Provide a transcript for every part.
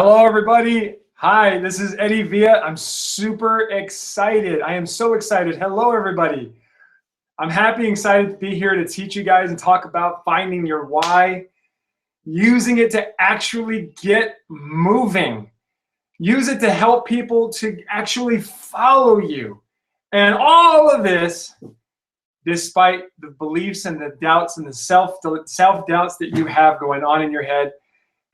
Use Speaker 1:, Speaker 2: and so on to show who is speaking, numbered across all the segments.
Speaker 1: Hello, everybody. Hi, this is Eddie Villa. I'm super excited. I am so excited. Hello, everybody. I'm happy and excited to be here to teach you guys and talk about finding your why, using it to actually get moving. Use it to help people to actually follow you. And all of this, despite the beliefs and the doubts and the self-doubts that you have going on in your head.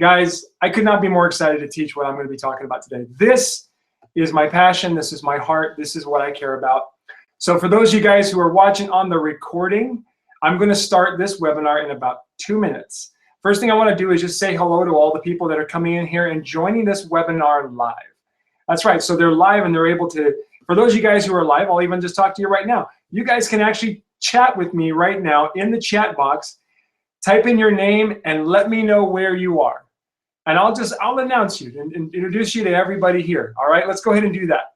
Speaker 1: Guys, I could not be more excited to teach what I'm going to be talking about today. This is my passion. This is my heart. This is what I care about. So for those of you guys who are watching on the recording, I'm going to start this webinar in about 2 minutes. First thing I want to do is just say hello to all the people that are coming in here and joining this webinar live. That's right. So they're live and they're able to, for those of you guys who are live, I'll even just talk to you right now. You guys can actually chat with me right now in the chat box. Type in your name and let me know where you are. And I'll announce you and introduce you to everybody here. All right, let's go ahead and do that.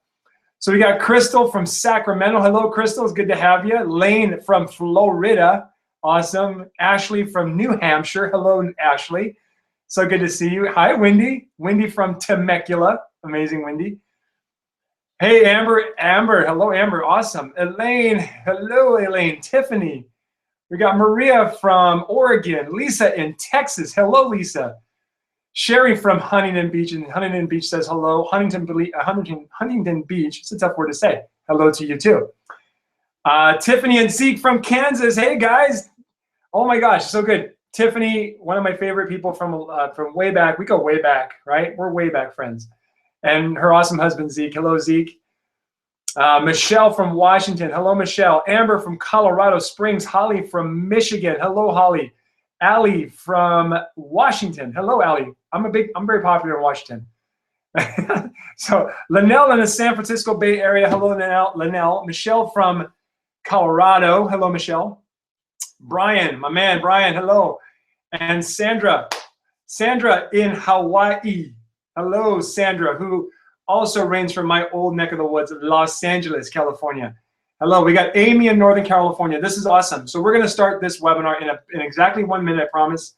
Speaker 1: So we got Crystal from Sacramento. Hello, Crystal. It's good to have you. Lane from Florida. Awesome. Ashley from New Hampshire. Hello, Ashley. So good to see you. Hi, Wendy. Wendy from Temecula. Amazing, Wendy. Hey, Amber. Amber. Hello, Amber. Awesome. Elaine. Hello, Elaine. Tiffany. We got Maria from Oregon. Lisa in Texas. Hello, Lisa. Sherry from Huntington Beach, and Huntington Beach says hello. Huntington Beach, it's a tough word to say. Hello to you too. Tiffany and Zeke from Kansas. Hey guys. Oh my gosh, so good. Tiffany, one of my favorite people from way back. We go way back, right? We're way back friends. And her awesome husband, Zeke. Hello, Zeke. Michelle from Washington. Hello, Michelle. Amber from Colorado Springs. Holly from Michigan. Hello, Holly. Allie from Washington. Hello, Allie. I'm very popular in Washington. So Linnell in the San Francisco Bay Area. Hello, Linnell. Michelle from Colorado. Hello, Michelle. Brian, my man, Brian. Hello. And Sandra in Hawaii. Hello, Sandra, who also reigns from my old neck of the woods, Los Angeles, California. Hello, we got Amy in Northern California. This is awesome. So we're going to start this webinar in exactly 1 minute, I promise.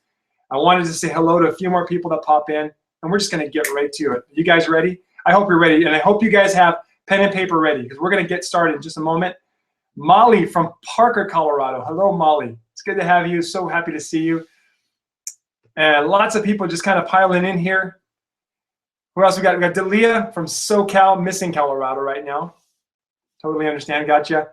Speaker 1: I wanted to say hello to a few more people that pop in, and we're just going to get right to it. You guys ready? I hope you're ready, and I hope you guys have pen and paper ready because we're going to get started in just a moment. Molly from Parker, Colorado. Hello, Molly. It's good to have you. So happy to see you. And lots of people just kind of piling in here. Who else we got? We got Delia from SoCal, missing Colorado right now. Totally understand. Gotcha.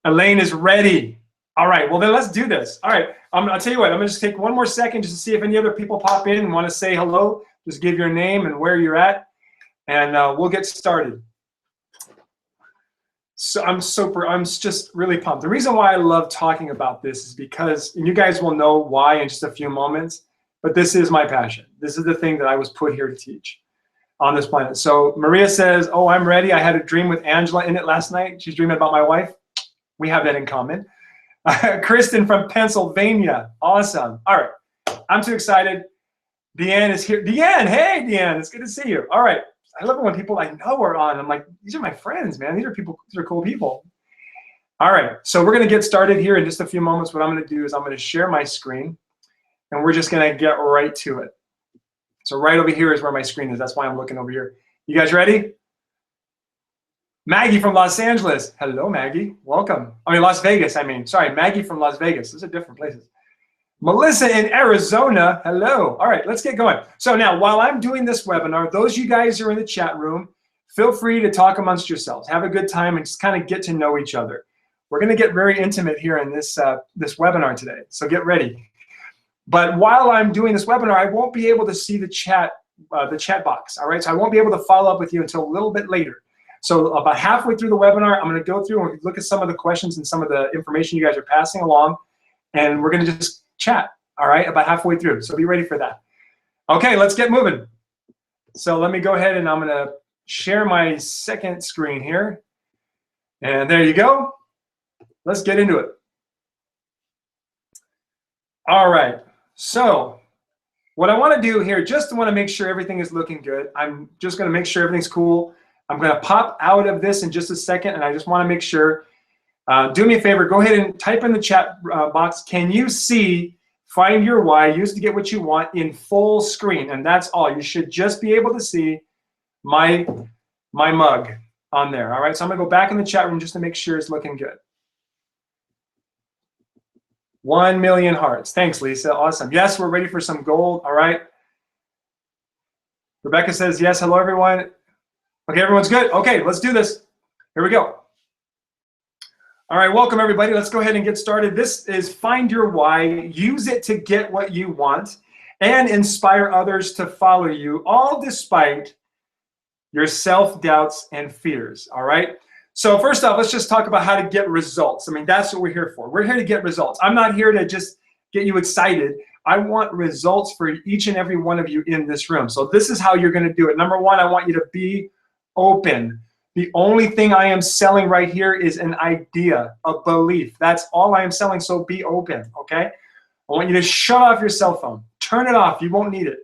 Speaker 1: Elaine is ready. All right. Well, then let's do this. All right. I'll tell you what. I'm going to just take 1 more second just to see if any other people pop in and want to say hello. Just give your name and where you're at, and we'll get started. So I'm just really pumped. The reason why I love talking about this is because, and you guys will know why in just a few moments, but this is my passion. This is the thing that I was put here to teach on this planet. So Maria says, oh, I'm ready. I had a dream with Angela in it last night. She's dreaming about my wife. We have that in common. Kristen from Pennsylvania. Awesome. All right. I'm too excited. Deanne is here. Deanne, hey, Deanne. It's good to see you. All right. I love it when people I know are on. I'm like, these are my friends, man. These are cool people. All right. So we're going to get started here in just a few moments. What I'm going to do is I'm going to share my screen, and we're just going to get right to it. So right over here is where my screen is. That's why I'm looking over here. You guys ready? Maggie from Los Angeles. Hello, Maggie. Welcome. I mean, Las Vegas, I mean. Sorry, Maggie from Las Vegas. Those are different places. Melissa in Arizona. Hello. All right, let's get going. So now, while I'm doing this webinar, those of you guys who are in the chat room, feel free to talk amongst yourselves. Have a good time and just kind of get to know each other. We're going to get very intimate here in this webinar today, so get ready. But while I'm doing this webinar, I won't be able to see the chat box, all right? So I won't be able to follow up with you until a little bit later. So about halfway through the webinar, I'm going to go through and look at some of the questions and some of the information you guys are passing along, and we're going to just chat, all right, about halfway through. So be ready for that. Okay, let's get moving. So let me go ahead and I'm going to share my second screen here. And there you go. Let's get into it. All right. So what I want to do here, just want to make sure everything is looking good. I'm just going to make sure everything's cool. I'm going to pop out of this in just a second, and I just want to make sure. Do me a favor. Go ahead and type in the chat box. Can you see Find your why, use it to get what you want in full screen, and that's all. You should just be able to see my mug on there. All right, so I'm gonna go back in the chat room just to make sure it's looking good. 1 million hearts. Thanks, Lisa. Awesome. Yes, we're ready for some gold. All right. Rebecca says yes. Hello, everyone. Okay, everyone's good. Okay, let's do this. Here we go. All right, welcome everybody. Let's go ahead and get started. This is Find Your Why. Use it to get what you want and inspire others to follow you, all despite your self-doubts and fears. All right. So first off, let's just talk about how to get results. I mean, that's what we're here for. We're here to get results. I'm not here to just get you excited. I want results for each and every one of you in this room. So this is how you're going to do it. Number one, I want you to be open. The only thing I am selling right here is an idea, a belief. That's all I am selling, so be open, okay? I want you to shut off your cell phone. Turn it off. You won't need it.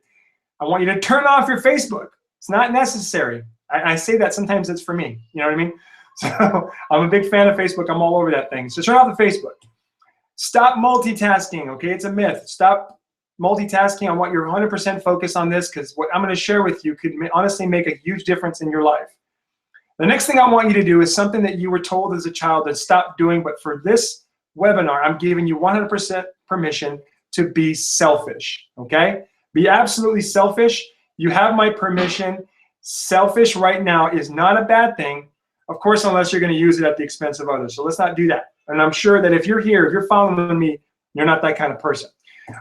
Speaker 1: I want you to turn off your Facebook. It's not necessary. I say that sometimes it's for me. You know what I mean? So I'm a big fan of Facebook. I'm all over that thing. So turn off the Facebook. Stop multitasking, okay? It's a myth. Stop multitasking. I want your 100% focus on this because what I'm going to share with you could honestly make a huge difference in your life. The next thing I want you to do is something that you were told as a child to stop doing, but for this webinar, I'm giving you 100% permission to be selfish, okay? Be absolutely selfish. You have my permission. Selfish right now is not a bad thing, of course, unless you're going to use it at the expense of others. So let's not do that. And I'm sure that if you're here, if you're following me, you're not that kind of person.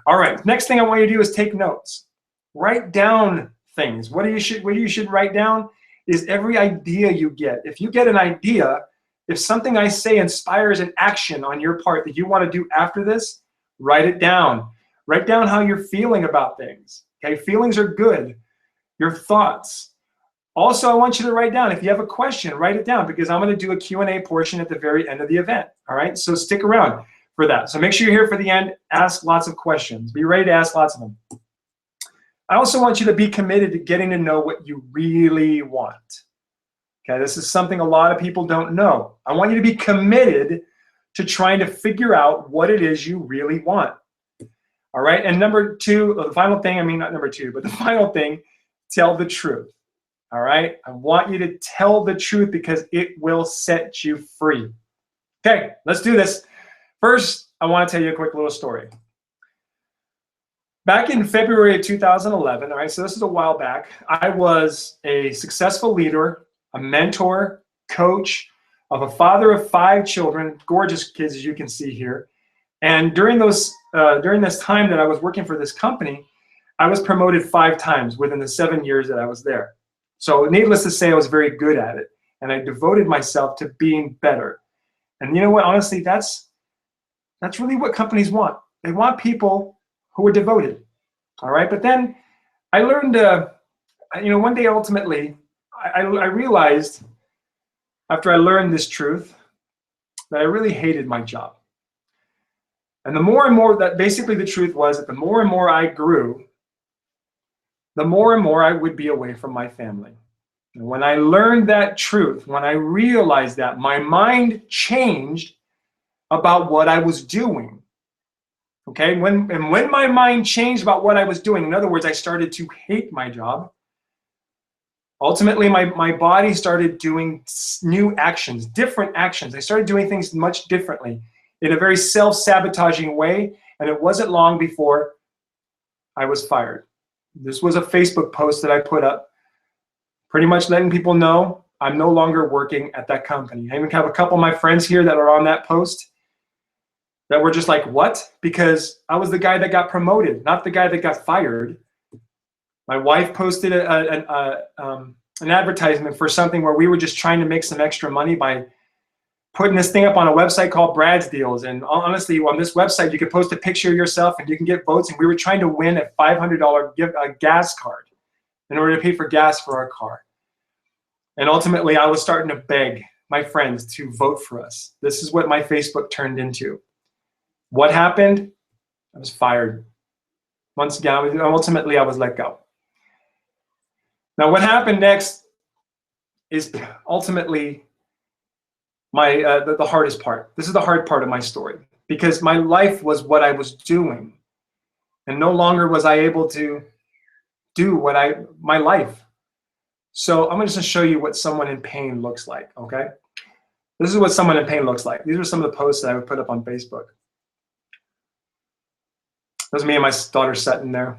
Speaker 1: All right, next thing I want you to do is take notes. Write down things. What you should write down is every idea you get. If you get an idea, if something I say inspires an action on your part that you want to do after this, write it down. Write down how you're feeling about things. Okay, feelings are good. Your thoughts. Also, I want you to write down, if you have a question, write it down because I'm going to do a Q&A portion at the very end of the event. All right, so stick around for that. So make sure you're here for the end. Ask lots of questions. Be ready to ask lots of them. I also want you to be committed to getting to know what you really want. Okay, this is something a lot of people don't know. I want you to be committed to trying to figure out what it is you really want. All right, and number two, the final thing, I mean, not number two, but the final thing, tell the truth. All right, I want you to tell the truth because it will set you free. Okay, let's do this. First, I want to tell you a quick little story. Back in February of 2011, all right, so this is a while back, I was a successful leader, a mentor, coach of a father of 5 children, gorgeous kids as you can see here. And during this time that I was working for this company, I was promoted 5 times within the 7 years that I was there. So needless to say, I was very good at it. And I devoted myself to being better. And you know what, honestly, that's really what companies want. They want people who are devoted, all right? But then I learned, one day ultimately, I realized after I learned this truth that I really hated my job. And the more and more that basically the truth was that the more and more I grew, the more and more I would be away from my family. And when I learned that truth, when I realized that, my mind changed about what I was doing. Okay, when my mind changed about what I was doing, in other words, I started to hate my job. Ultimately, my body started doing new actions, different actions. I started doing things much differently in a very self-sabotaging way, and it wasn't long before I was fired. This was a Facebook post that I put up, pretty much letting people know I'm no longer working at that company. I even have a couple of my friends here that are on that post that were just like, what? Because I was the guy that got promoted, not the guy that got fired. My wife posted an advertisement for something where we were just trying to make some extra money by putting this thing up on a website called Brad's Deals. And honestly, on this website, you can post a picture of yourself and you can get votes. And we were trying to win a $500 gas card in order to pay for gas for our car. And ultimately, I was starting to beg my friends to vote for us. This is what my Facebook turned into. What happened? I was fired. Once again, ultimately, I was let go. Now, what happened next is ultimately the hardest part. This is the hard part of my story because my life was what I was doing. And no longer was I able to do my life. So I'm just gonna show you what someone in pain looks like, okay? This is what someone in pain looks like. These are some of the posts that I would put up on Facebook. This is me and my daughter sitting there.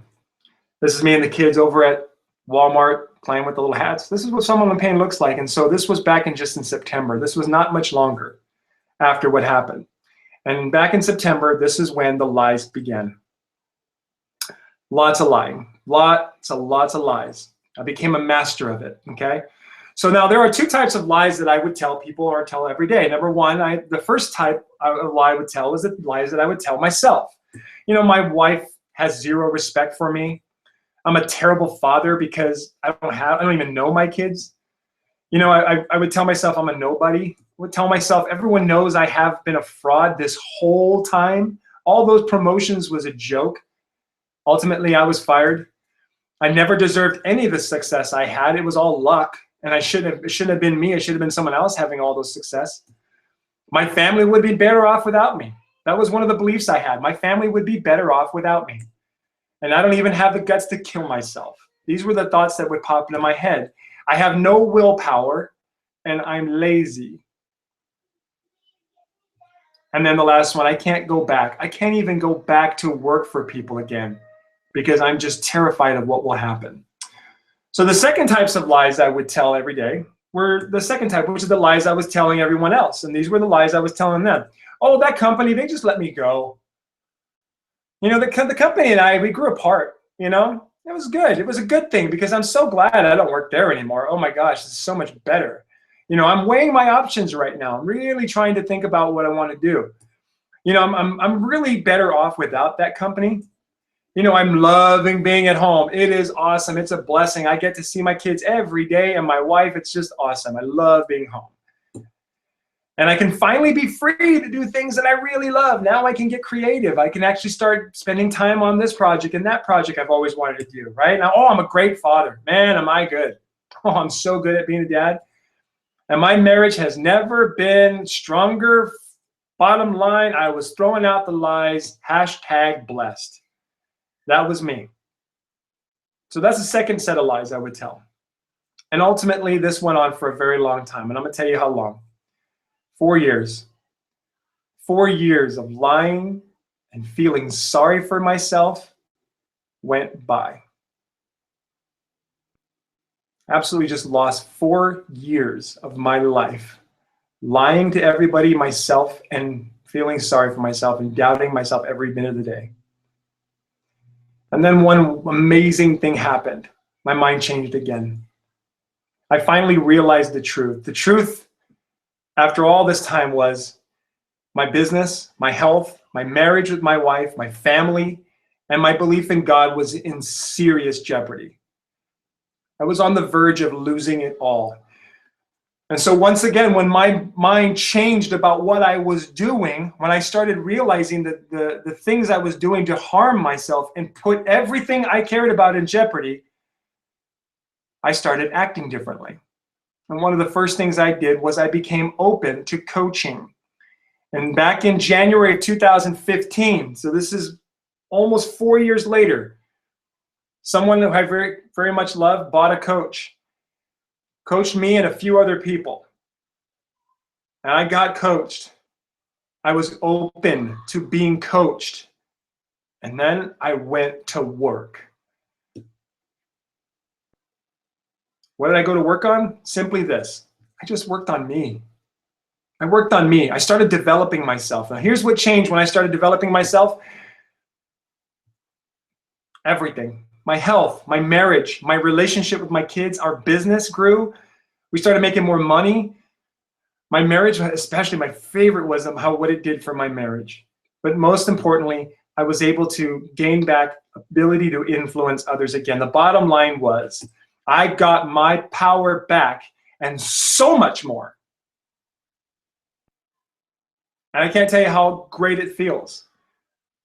Speaker 1: This is me and the kids over at Walmart playing with the little hats. This is what someone in pain looks like. And so this was back in September. This was not much longer after what happened. And back in September, this is when the lies began. Lots of lying, lots of lies. I became a master of it, okay? So now there are two types of lies that I would tell people or tell every day. Number one, the first type of lie I would tell is the lies that I would tell myself. You know, my wife has zero respect for me. I'm a terrible father because I don't even know my kids. You know, I would tell myself I'm a nobody. I would tell myself everyone knows I have been a fraud this whole time. All those promotions was a joke. Ultimately, I was fired. I never deserved any of the success I had. It was all luck, and it shouldn't have been me. It should have been someone else having all those success. My family would be better off without me. That was one of the beliefs I had. My family would be better off without me. And I don't even have the guts to kill myself. These were the thoughts that would pop into my head. I have no willpower, and I'm lazy. And then the last one, I can't go back. I can't even go back to work for people again because I'm just terrified of what will happen. So the second types of lies I would tell every day were the second type, which is the lies I was telling everyone else. And these were the lies I was telling them. Oh, that company, they just let me go. You know, the company and I, we grew apart, you know. It was good. It was a good thing because I'm so glad I don't work there anymore. Oh my gosh, it's so much better. You know, I'm weighing my options right now. I'm really trying to think about what I want to do. You know, I'm really better off without that company. You know, I'm loving being at home. It is awesome. It's a blessing. I get to see my kids every day and my wife. It's just awesome. I love being home. And I can finally be free to do things that I really love. Now I can get creative. I can actually start spending time on this project and that project I've always wanted to do, right? Now, oh, I'm a great father. Man, am I good. Oh, I'm so good at being a dad. And my marriage has never been stronger. Bottom line, I was throwing out the lies, #blessed. That was me. So that's the second set of lies I would tell. And ultimately, this went on for a very long time. And I'm going to tell you how long. 4 years. 4 years of lying and feeling sorry for myself went by. Absolutely just lost 4 years of my life lying to everybody, myself, and feeling sorry for myself and doubting myself every minute of the day. And then one amazing thing happened. My mind changed again. I finally realized the truth. The truth after all this time was my business, my health, my marriage with my wife, my family, and my belief in God was in serious jeopardy. I was on the verge of losing it all. And so once again, when my mind changed about what I was doing, when I started realizing that the things I was doing to harm myself and put everything I cared about in jeopardy, I started acting differently. And one of the first things I did was I became open to coaching. And back in January of 2015, so this is almost 4 years later, someone who I very, very much love bought a coach. Coached me and a few other people. And I got coached. I was open to being coached. And then I went to work. What did I go to work on? Simply this. I just worked on me. I worked on me. I started developing myself. Now here's what changed when I started developing myself. Everything. My health, my marriage, my relationship with my kids, our business grew. We started making more money. My marriage, especially my favorite was what it did for my marriage. But most importantly, I was able to gain back ability to influence others again. The bottom line was I got my power back and so much more. And I can't tell you how great it feels.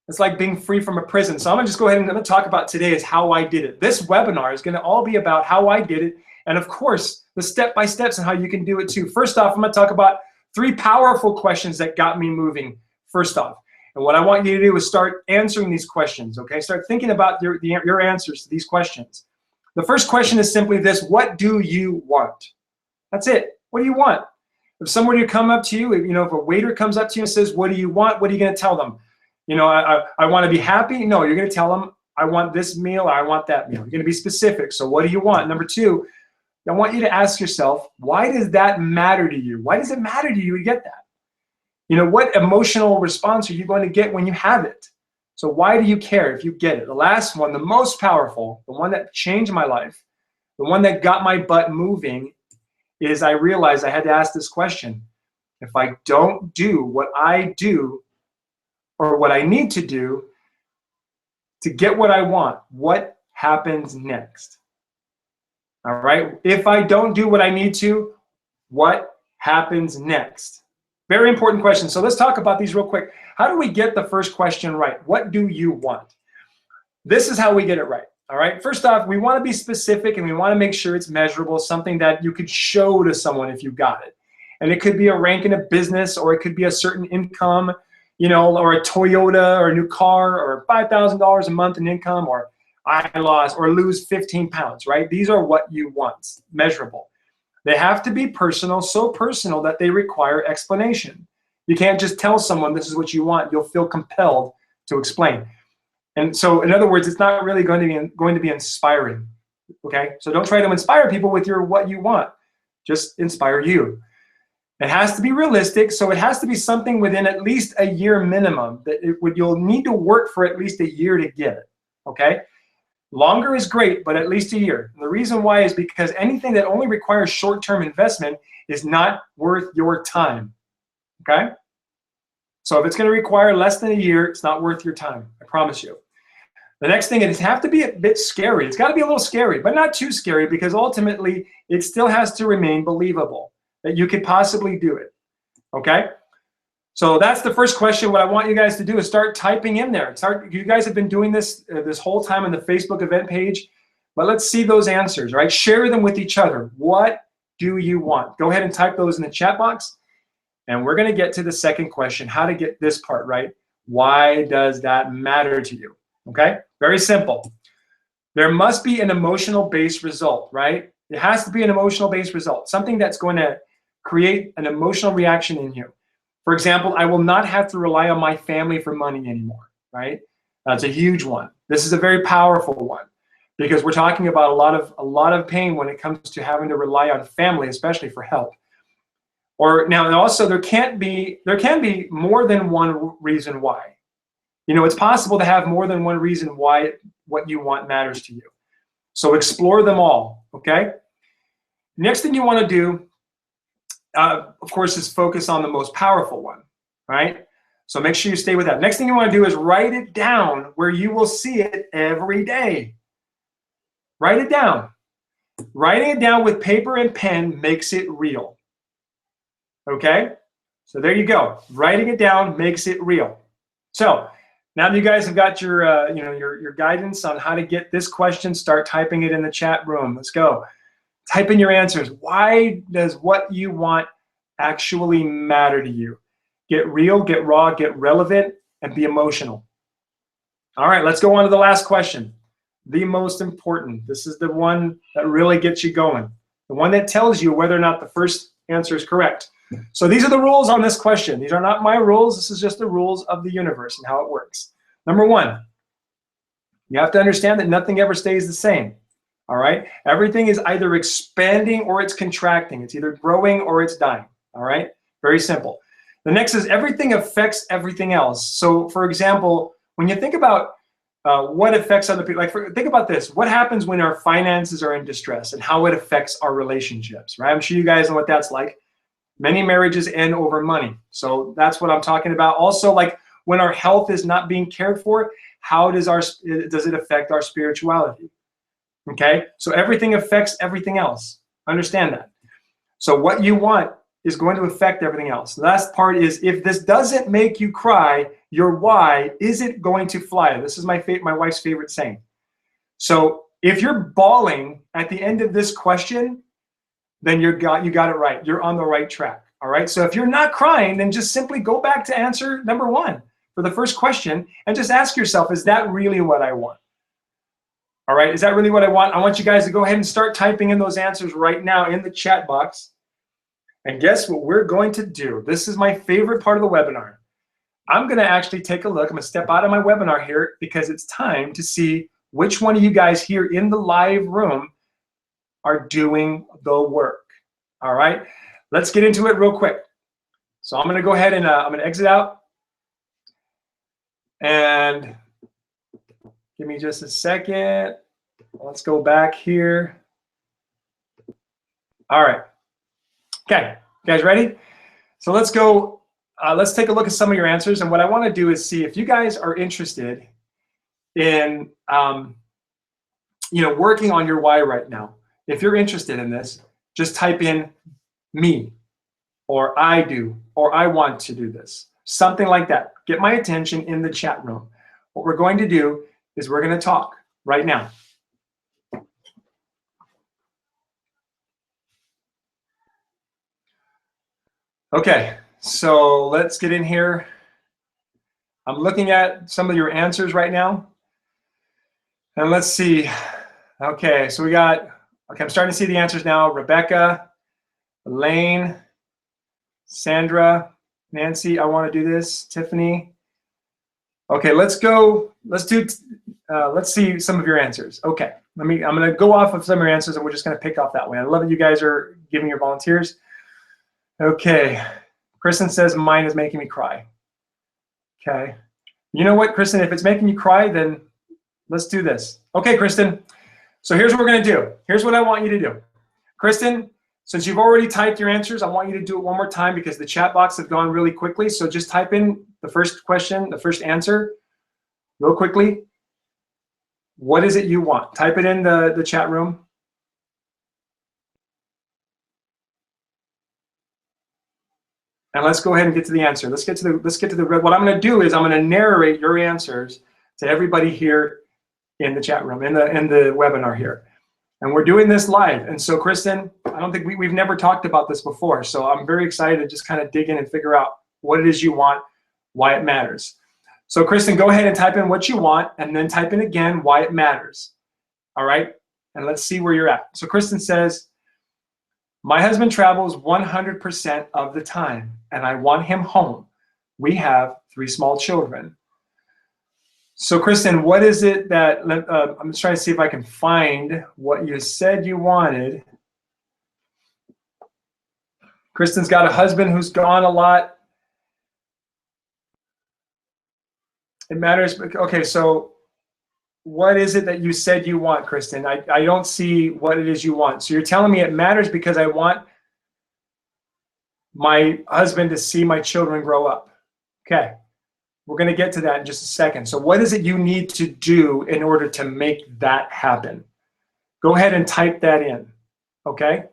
Speaker 1: It's like being free from a prison. So I'm gonna just go ahead and I'm gonna talk about today is how I did it. This webinar is gonna all be about how I did it. And of course, the step-by-steps and how you can do it too. First off, I'm gonna talk about 3 powerful questions that got me moving. First off, And what I want you to do is start answering these questions, okay? Start thinking about your answers to these questions. The first question is simply this: what do you want? That's it. What do you want? If somebody come up to you, if a waiter comes up to you and says, what do you want? What are you going to tell them? I want to be happy? No, you're going to tell them, I want this meal, or I want that meal. You're going to be specific. So what do you want? Number two, I want you to ask yourself, why does that matter to you? Why does it matter to you to get that? What emotional response are you going to get when you have it? So why do you care if you get it? The last one, the most powerful, the one that changed my life, the one that got my butt moving, is I realized I had to ask this question. If I don't do what I do or what I need to do to get what I want, what happens next? All right. If I don't do what I need to, what happens next? Very important question. So let's talk about these real quick. How do we get the first question right? What do you want? This is how we get it right. All right. First off, we want to be specific and we want to make sure it's measurable, something that you could show to someone if you got it. And it could be a rank in a business, or it could be a certain income, or a Toyota, or a new car, or $5,000 a month in income, or I lost or lose 15 pounds, right? These are what you want, measurable. They have to be personal, so personal that they require explanation. You can't just tell someone this is what you want. You'll feel compelled to explain. And so, in other words, it's not really going to be inspiring. Okay, so don't try to inspire people with what you want. Just inspire you. It has to be realistic, so it has to be something within at least a year minimum. You'll need to work for at least a year to get it. Okay. Longer is great, but at least a year. And the reason why is because anything that only requires short-term investment is not worth your time, okay? So if it's going to require less than a year, it's not worth your time, I promise you. The next thing is have to be a bit scary. It's got to be a little scary, but not too scary, because ultimately it still has to remain believable that you could possibly do it, okay? So that's the first question. What I want you guys to do is start typing in there. You guys have been doing this this whole time on the Facebook event page, but let's see those answers, right? Share them with each other. What do you want? Go ahead and type those in the chat box. And we're going to get to the second question, how to get this part right. Why does that matter to you? Okay, very simple. There must be an emotional-based result, right? It has to be an emotional-based result, something that's going to create an emotional reaction in you. For example, I will not have to rely on my family for money anymore, right? That's a huge one. This is a very powerful one, because we're talking about a lot of pain when it comes to having to rely on family, especially for help. Or now also there can be more than one reason why. It's possible to have more than one reason why what you want matters to you. So explore them all, okay? Next thing you want to do, of course, is focus on the most powerful one, right? So make sure you stay with that. Next thing you want to do is write it down where you will see it every day. Write it down. Writing it down with paper and pen makes it real. Okay? So there you go. Writing it down makes it real. So now that you guys have got your your guidance on how to get this question, start typing it in the chat room. Let's go. Type in your answers. Why does what you want actually matter to you? Get real, get raw, get relevant, and be emotional. All right, let's go on to the last question. The most important. This is the one that really gets you going. The one that tells you whether or not the first answer is correct. So these are the rules on this question. These are not my rules. This is just the rules of the universe and how it works. Number one, you have to understand that nothing ever stays the same. All right? Everything is either expanding or it's contracting. It's either growing or it's dying. All right? Very simple. The next is everything affects everything else. So, for example, when you think about what affects other people, think about this. What happens when our finances are in distress and how it affects our relationships, right? I'm sure you guys know what that's like. Many marriages end over money. So that's what I'm talking about. Also, like when our health is not being cared for, how does it affect our spirituality? Okay, so everything affects everything else. Understand that. So what you want is going to affect everything else. The last part is, if this doesn't make you cry, your why isn't going to fly. This is my wife's favorite saying. So if you're bawling at the end of this question, then you got it right. You're on the right track. All right. So if you're not crying, then just simply go back to answer number one. for the first question and just ask yourself, is that really what I want? All right, is that really what I want? I want you guys to go ahead and start typing in those answers right now in the chat box. And guess what we're going to do? This is my favorite part of the webinar. I'm going to actually take a look. I'm going to step out of my webinar here because it's time to see which one of you guys here in the live room are doing the work. All right, let's get into it real quick. So I'm going to go ahead and I'm going to exit out. And give me just a second. Let's go back here. All right. Okay, you guys ready? So let's go. Let's take a look at some of your answers. And what I want to do is see if you guys are interested in, working on your why right now. If you're interested in this, just type in me, or I do, or I want to do this. Something like that. Get my attention in the chat room. What we're going to do is we're going to talk right now. Okay, so let's get in here. I'm looking at some of your answers right now. And let's see. Okay, so we got, I'm starting to see the answers now. Rebecca, Elaine, Sandra, Nancy, I want to do this. Tiffany. Okay, let's go. Let's see some of your answers. Okay, I'm going to go off of some of your answers and we're just going to pick off that way. I love that you guys are giving your volunteers. Okay, Kristen says mine is making me cry. Okay, you know what, Kristen, if it's making you cry, then let's do this. Okay, Kristen, so here's what we're gonna do. Here's what I want you to do. Kristen, since you've already typed your answers, I want you to do it one more time because the chat box has gone really quickly. So just type in the first question, the first answer, real quickly. What is it you want? Type it in the chat room. And let's go ahead and get to the answer. Let's get to the what I'm going to do is I'm going to narrate your answers to everybody here in the chat room, in the webinar here. And we're doing this live. And so, Kristen, I don't think we've never talked about this before. So I'm very excited to just kind of dig in and figure out what it is you want, why it matters. So, Kristen, go ahead and type in what you want and then type in again why it matters. All right? And let's see where you're at. So Kristen says, my husband travels 100% of the time, and I want him home. We have 3 small children. So, Kristen, what is it that, I'm just trying to see if I can find what you said you wanted. Kristen's got a husband who's gone a lot. It matters. Okay, so what is it that you said you want, Kristen? I don't see what it is you want. So you're telling me it matters because I want my husband to see my children grow up. Okay, we're going to get to that in just a second. So what is it you need to do in order to make that happen? Go ahead and type that in, okay?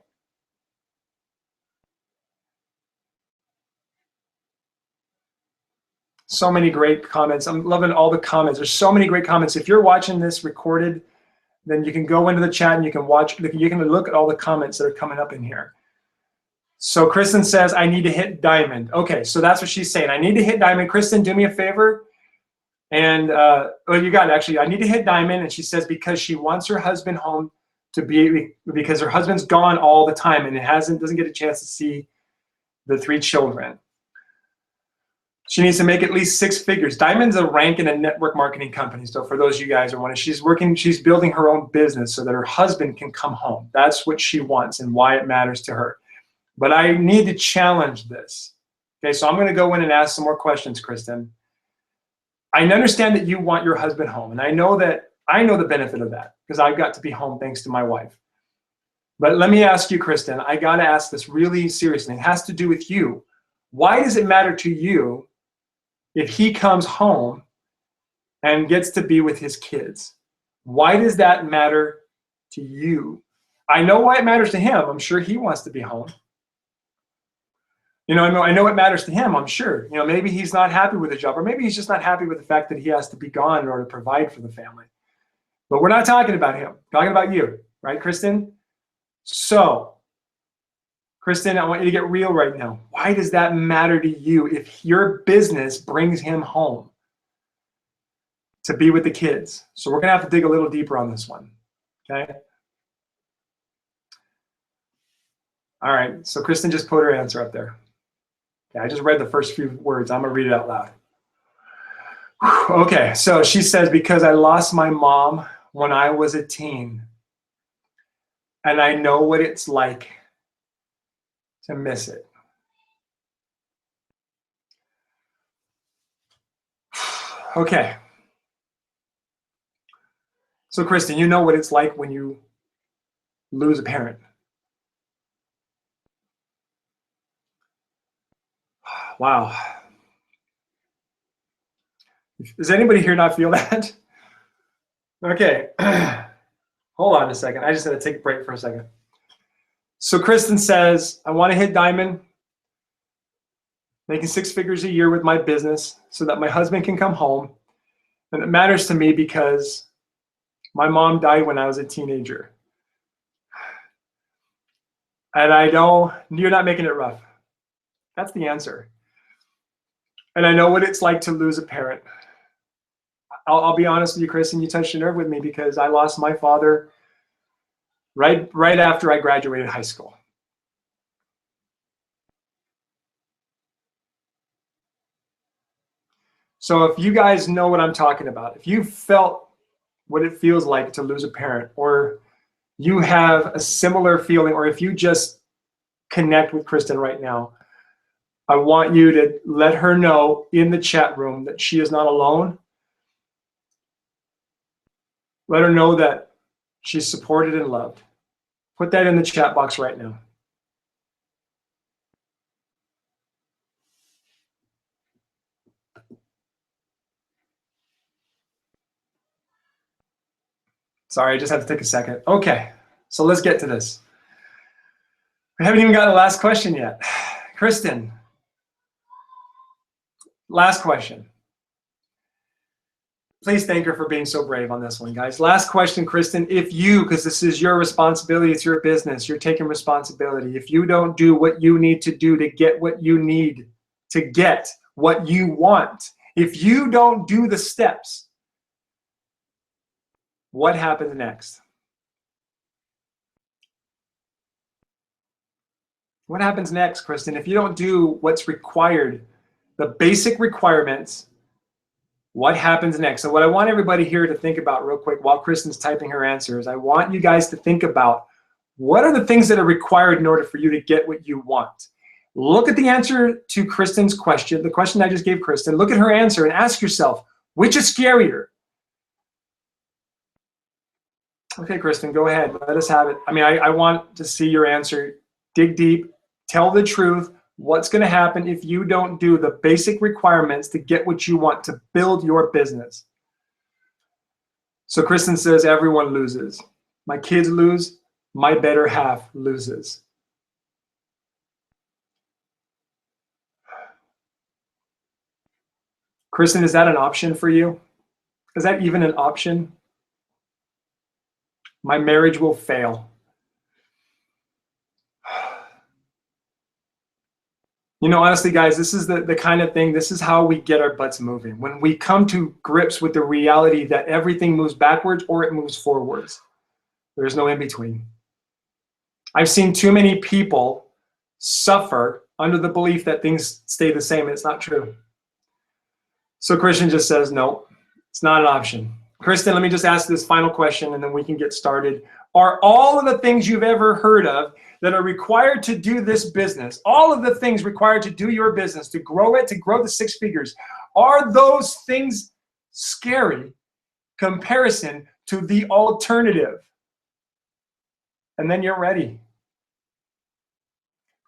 Speaker 1: So many great comments. I'm loving all the comments. There's so many great comments. If you're watching this recorded, then you can go into the chat and you can watch, you can look at all the comments that are coming up in here. So Kristen says, I need to hit diamond. Okay, so that's what she's saying. I need to hit diamond. Kristen, do me a favor. And, oh, you got it, actually. I need to hit diamond. And she says, because she wants her husband home to be, because her husband's gone all the time and doesn't get a chance to see the 3 children. She needs to make at least 6 figures. Diamond's a rank in a network marketing company. So for those of you guys are wondering, she's building her own business so that her husband can come home. That's what she wants and why it matters to her. But I need to challenge this. Okay, so I'm going to go in and ask some more questions, Kristen. I understand that you want your husband home, and I know the benefit of that because I've got to be home thanks to my wife. But let me ask you, Kristen, I got to ask this really seriously. It has to do with you. Why does it matter to you if he comes home and gets to be with his kids? Why does that matter to you? I know why it matters to him. I'm sure he wants to be home. You know, I know it matters to him, I'm sure. You know, maybe he's not happy with the job, or maybe he's just not happy with the fact that he has to be gone in order to provide for the family. But we're not talking about him. We're talking about you, right, Kristen? So Kristen, I want you to get real right now. Why does that matter to you if your business brings him home to be with the kids? So we're going to have to dig a little deeper on this one, okay? All right, so Kristen just put her answer up there. Okay, I just read the first few words. I'm going to read it out loud. Okay, so she says, because I lost my mom when I was a teen, and I know what it's like to miss it. Okay. So Kristen, you know what it's like when you lose a parent. Wow. Does anybody here not feel that? Okay. Hold on a second. I just had to take a break for a second. So Kristen says, I want to hit diamond, making 6 figures a year with my business so that my husband can come home. And it matters to me because my mom died when I was a teenager. And I know you're not making it rough. That's the answer. And I know what it's like to lose a parent. I'll be honest with you, Kristen, you touched a nerve with me because I lost my father right after I graduated high school. So if you guys know what I'm talking about, if you felt what it feels like to lose a parent, or you have a similar feeling, or if you just connect with Kristen right now, I want you to let her know in the chat room that she is not alone. Let her know that she's supported and loved. Put that in the chat box right now. Sorry, I just had to take a second. Okay, so let's get to this. We haven't even gotten the last question yet. Kristen, last question. Please thank her for being so brave on this one, guys. Last question, Kristen. If you, because this is your responsibility, it's your business, you're taking responsibility. If you don't do what you need to do to get what you need, to get what you want, if you don't do the steps, what happens next? What happens next, Kristen, if you don't do what's required, the basic requirements? What happens next? So what I want everybody here to think about real quick while Kristen's typing her answers, I want you guys to think about what are the things that are required in order for you to get what you want. Look at the answer to Kristen's question, the question I just gave Kristen. Look at her answer and ask yourself, which is scarier? Okay, Kristen, go ahead. Let us have it. I mean, I want to see your answer. Dig deep. Tell the truth. What's going to happen if you don't do the basic requirements to get what you want to build your business? So Kristen says everyone loses. My kids lose. My better half loses. Kristen, is that an option for you? Is that even an option? My marriage will fail. You know, honestly, guys, this is the kind of thing, this is how we get our butts moving. When we come to grips with the reality that everything moves backwards or it moves forwards. There's no in between. I've seen too many people suffer under the belief that things stay the same, and it's not true. So Kristen just says, no, it's not an option. Kristen, let me just ask this final question and then we can get started. Are all of the things you've ever heard of that are required to do this business, all of the things required to do your business, to grow it, to grow the 6 figures, are those things scary comparison to the alternative? And then you're ready.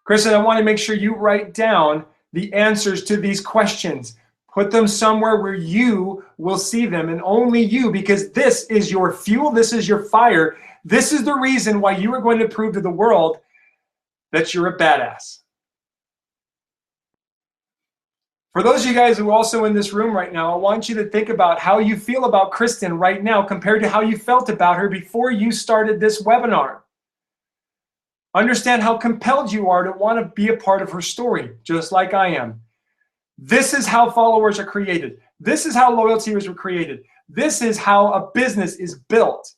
Speaker 1: Kristen, I want to make sure you write down the answers to these questions. Put them somewhere where you will see them, and only you, because this is your fuel, this is your fire. This is the reason why you are going to prove to the world that you're a badass. For those of you guys who are also in this room right now, I want you to think about how you feel about Kristen right now compared to how you felt about her before you started this webinar. Understand how compelled you are to want to be a part of her story, just like I am. This is how followers are created. This is how loyalty was created. This is how a business is built.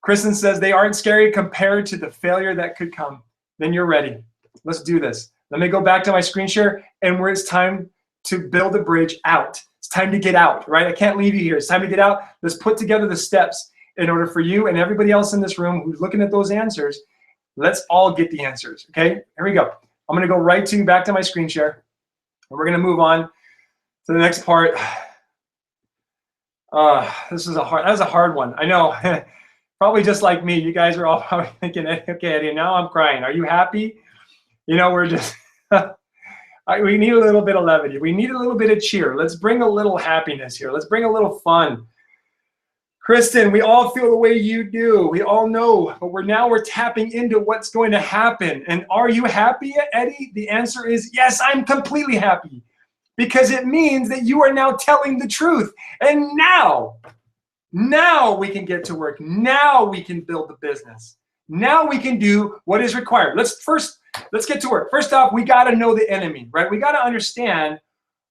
Speaker 1: Kristen says they aren't scary compared to the failure that could come. Then you're ready. Let's do this. Let me go back to my screen share and where it's time to build a bridge out. It's time to get out, right? I can't leave you here. It's time to get out. Let's put together the steps in order for you and everybody else in this room who's looking at those answers. Let's all get the answers, okay? Here we go. I'm gonna go right to back to my screen share. And we're gonna move on to the next part. That was a hard one. I know, probably just like me, you guys are all probably thinking, okay, Eddie, now I'm crying. Are you happy? You know, we're just, we need a little bit of levity. We need a little bit of cheer. Let's bring a little happiness here. Let's bring a little fun. Kristen, we all feel the way you do. We all know, but we're tapping into what's going to happen. And are you happy, Eddie? The answer is yes, I'm completely happy, because it means that you are now telling the truth. And now we can get to work. Now we can build the business. Now we can do what is required. Let's get to work. First off, we got to know the enemy, right? We got to understand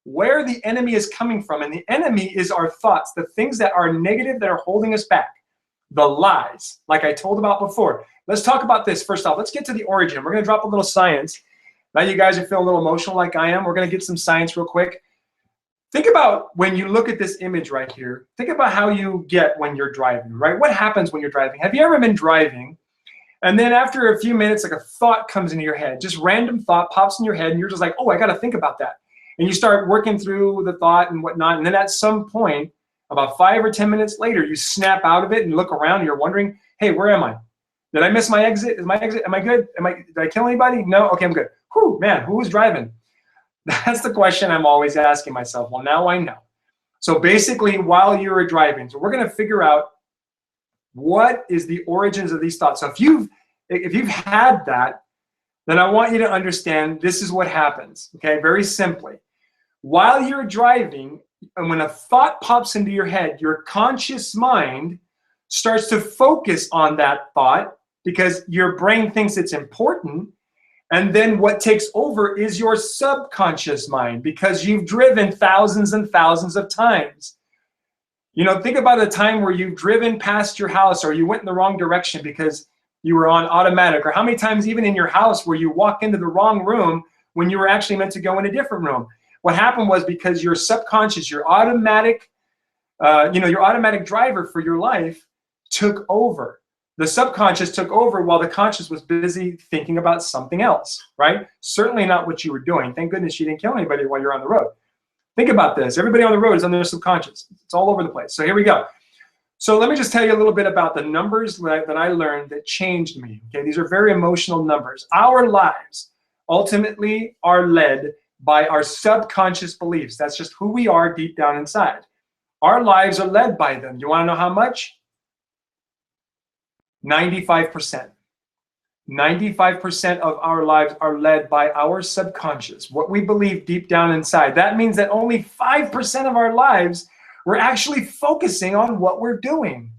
Speaker 1: where the enemy is coming from. And the enemy is our thoughts, the things that are negative that are holding us back, the lies, like I told about before. Let's talk about this. First off, let's get to the origin. We're going to drop a little science. Now you guys are feeling a little emotional like I am. We're going to get some science real quick. Think about when you look at this image right here, think about how you get when you're driving, right? What happens when you're driving? Have you ever been driving and then after a few minutes, like a thought comes into your head, just random thought pops in your head and you're just like, oh, I got to think about that. And you start working through the thought and whatnot. And then at some point, about 5 or 10 minutes later, you snap out of it and look around and you're wondering, hey, where am I? Did I miss my exit? Is my exit? Am I good? Did I kill anybody? No? Okay, I'm good. Whew, man, who was driving? That's the question I'm always asking myself. Well, now I know. So basically, while you were driving, so we're going to figure out what is the origins of these thoughts. So if you've had that, then I want you to understand this is what happens, okay? Very simply. While you're driving, and when a thought pops into your head, your conscious mind starts to focus on that thought because your brain thinks it's important. And then what takes over is your subconscious mind because you've driven thousands and thousands of times. You know, think about a time where you've driven past your house or you went in the wrong direction because you were on automatic, or how many times even in your house where you walk into the wrong room when you were actually meant to go in a different room. What happened was because your subconscious, your automatic driver for your life took over. The subconscious took over while the conscious was busy thinking about something else, right? Certainly not what you were doing. Thank goodness you didn't kill anybody while you're on the road. Think about this. Everybody on the road is on their subconscious. It's all over the place. So here we go. So let me just tell you a little bit about the numbers that I learned that changed me. Okay, these are very emotional numbers. Our lives ultimately are led by our subconscious beliefs. That's just who we are deep down inside. Our lives are led by them. You want to know how much? 95%. 95% of our lives are led by our subconscious, what we believe deep down inside. That means that only 5% of our lives we're actually focusing on what we're doing.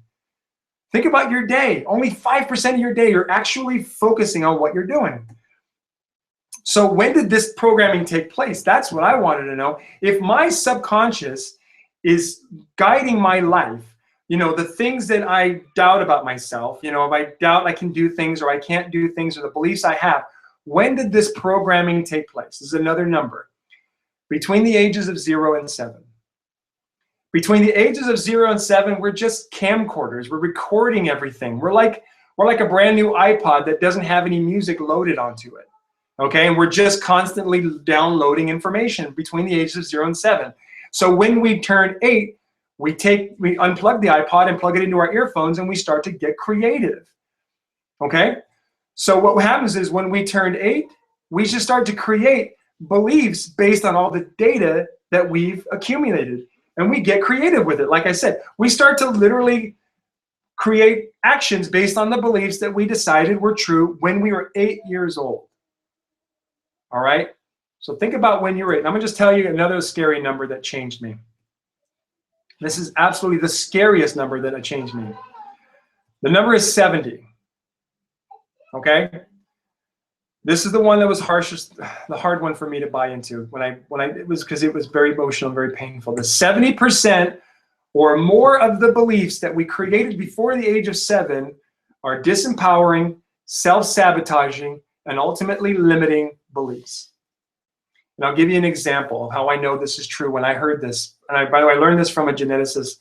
Speaker 1: Think about your day. Only 5% of your day you're actually focusing on what you're doing. So when did this programming take place? That's what I wanted to know. If my subconscious is guiding my life, you know, the things that I doubt about myself, you know, if I doubt I can do things or I can't do things or the beliefs I have, when did this programming take place? This is another number. Between the ages of 0 and 7. Between the ages of 0 and 7, we're just camcorders. We're recording everything. We're like a brand new iPod that doesn't have any music loaded onto it. Okay, and we're just constantly downloading information between the ages of 0 and 7. So when we turn 8, we unplug the iPod and plug it into our earphones and we start to get creative. Okay, so what happens is when we turned 8, we just start to create beliefs based on all the data that we've accumulated. And we get creative with it. Like I said, we start to literally create actions based on the beliefs that we decided were true when we were 8 years old. All right? So think about when you were 8. I'm going to just tell you another scary number that changed me. This is absolutely the scariest number that changed me. The number is 70. Okay? This is the one that was harshest, the hard one for me to buy into it was because it was very emotional and very painful. The 70% or more of the beliefs that we created before the age of 7 are disempowering, self-sabotaging, and ultimately limiting beliefs. And I'll give you an example of how I know this is true when I heard this. And by the way, I learned this from a geneticist.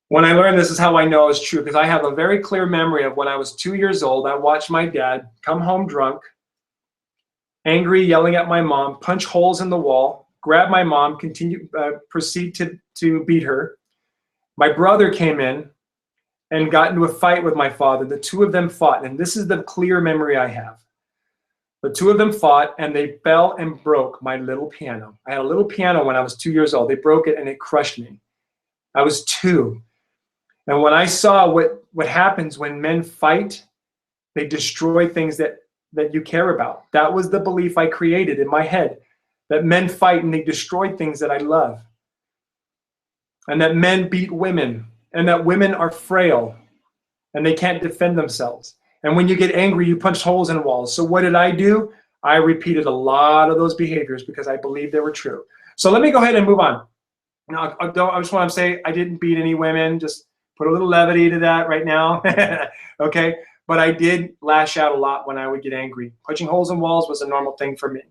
Speaker 1: When I learned this is how I know it's true, because I have a very clear memory of when I was 2 years old, I watched my dad come home drunk, angry, yelling at my mom, punch holes in the wall, grab my mom, proceed to beat her. My brother came in and got into a fight with my father. The two of them fought, and this is the clear memory I have. The two of them fought, and they fell and broke my little piano. I had a little piano when I was 2 years old. They broke it, and it crushed me. I was 2. And when I saw what happens when men fight, they destroy things that you care about. That was the belief I created in my head, that men fight and they destroy things that I love. And that men beat women, and that women are frail, and they can't defend themselves. And when you get angry, you punch holes in walls. So what did I do? I repeated a lot of those behaviors because I believed they were true. So let me go ahead and move on. Now, I just want to say I didn't beat any women. Just put a little levity to that right now. Okay? But I did lash out a lot when I would get angry. Punching holes in walls was a normal thing for me.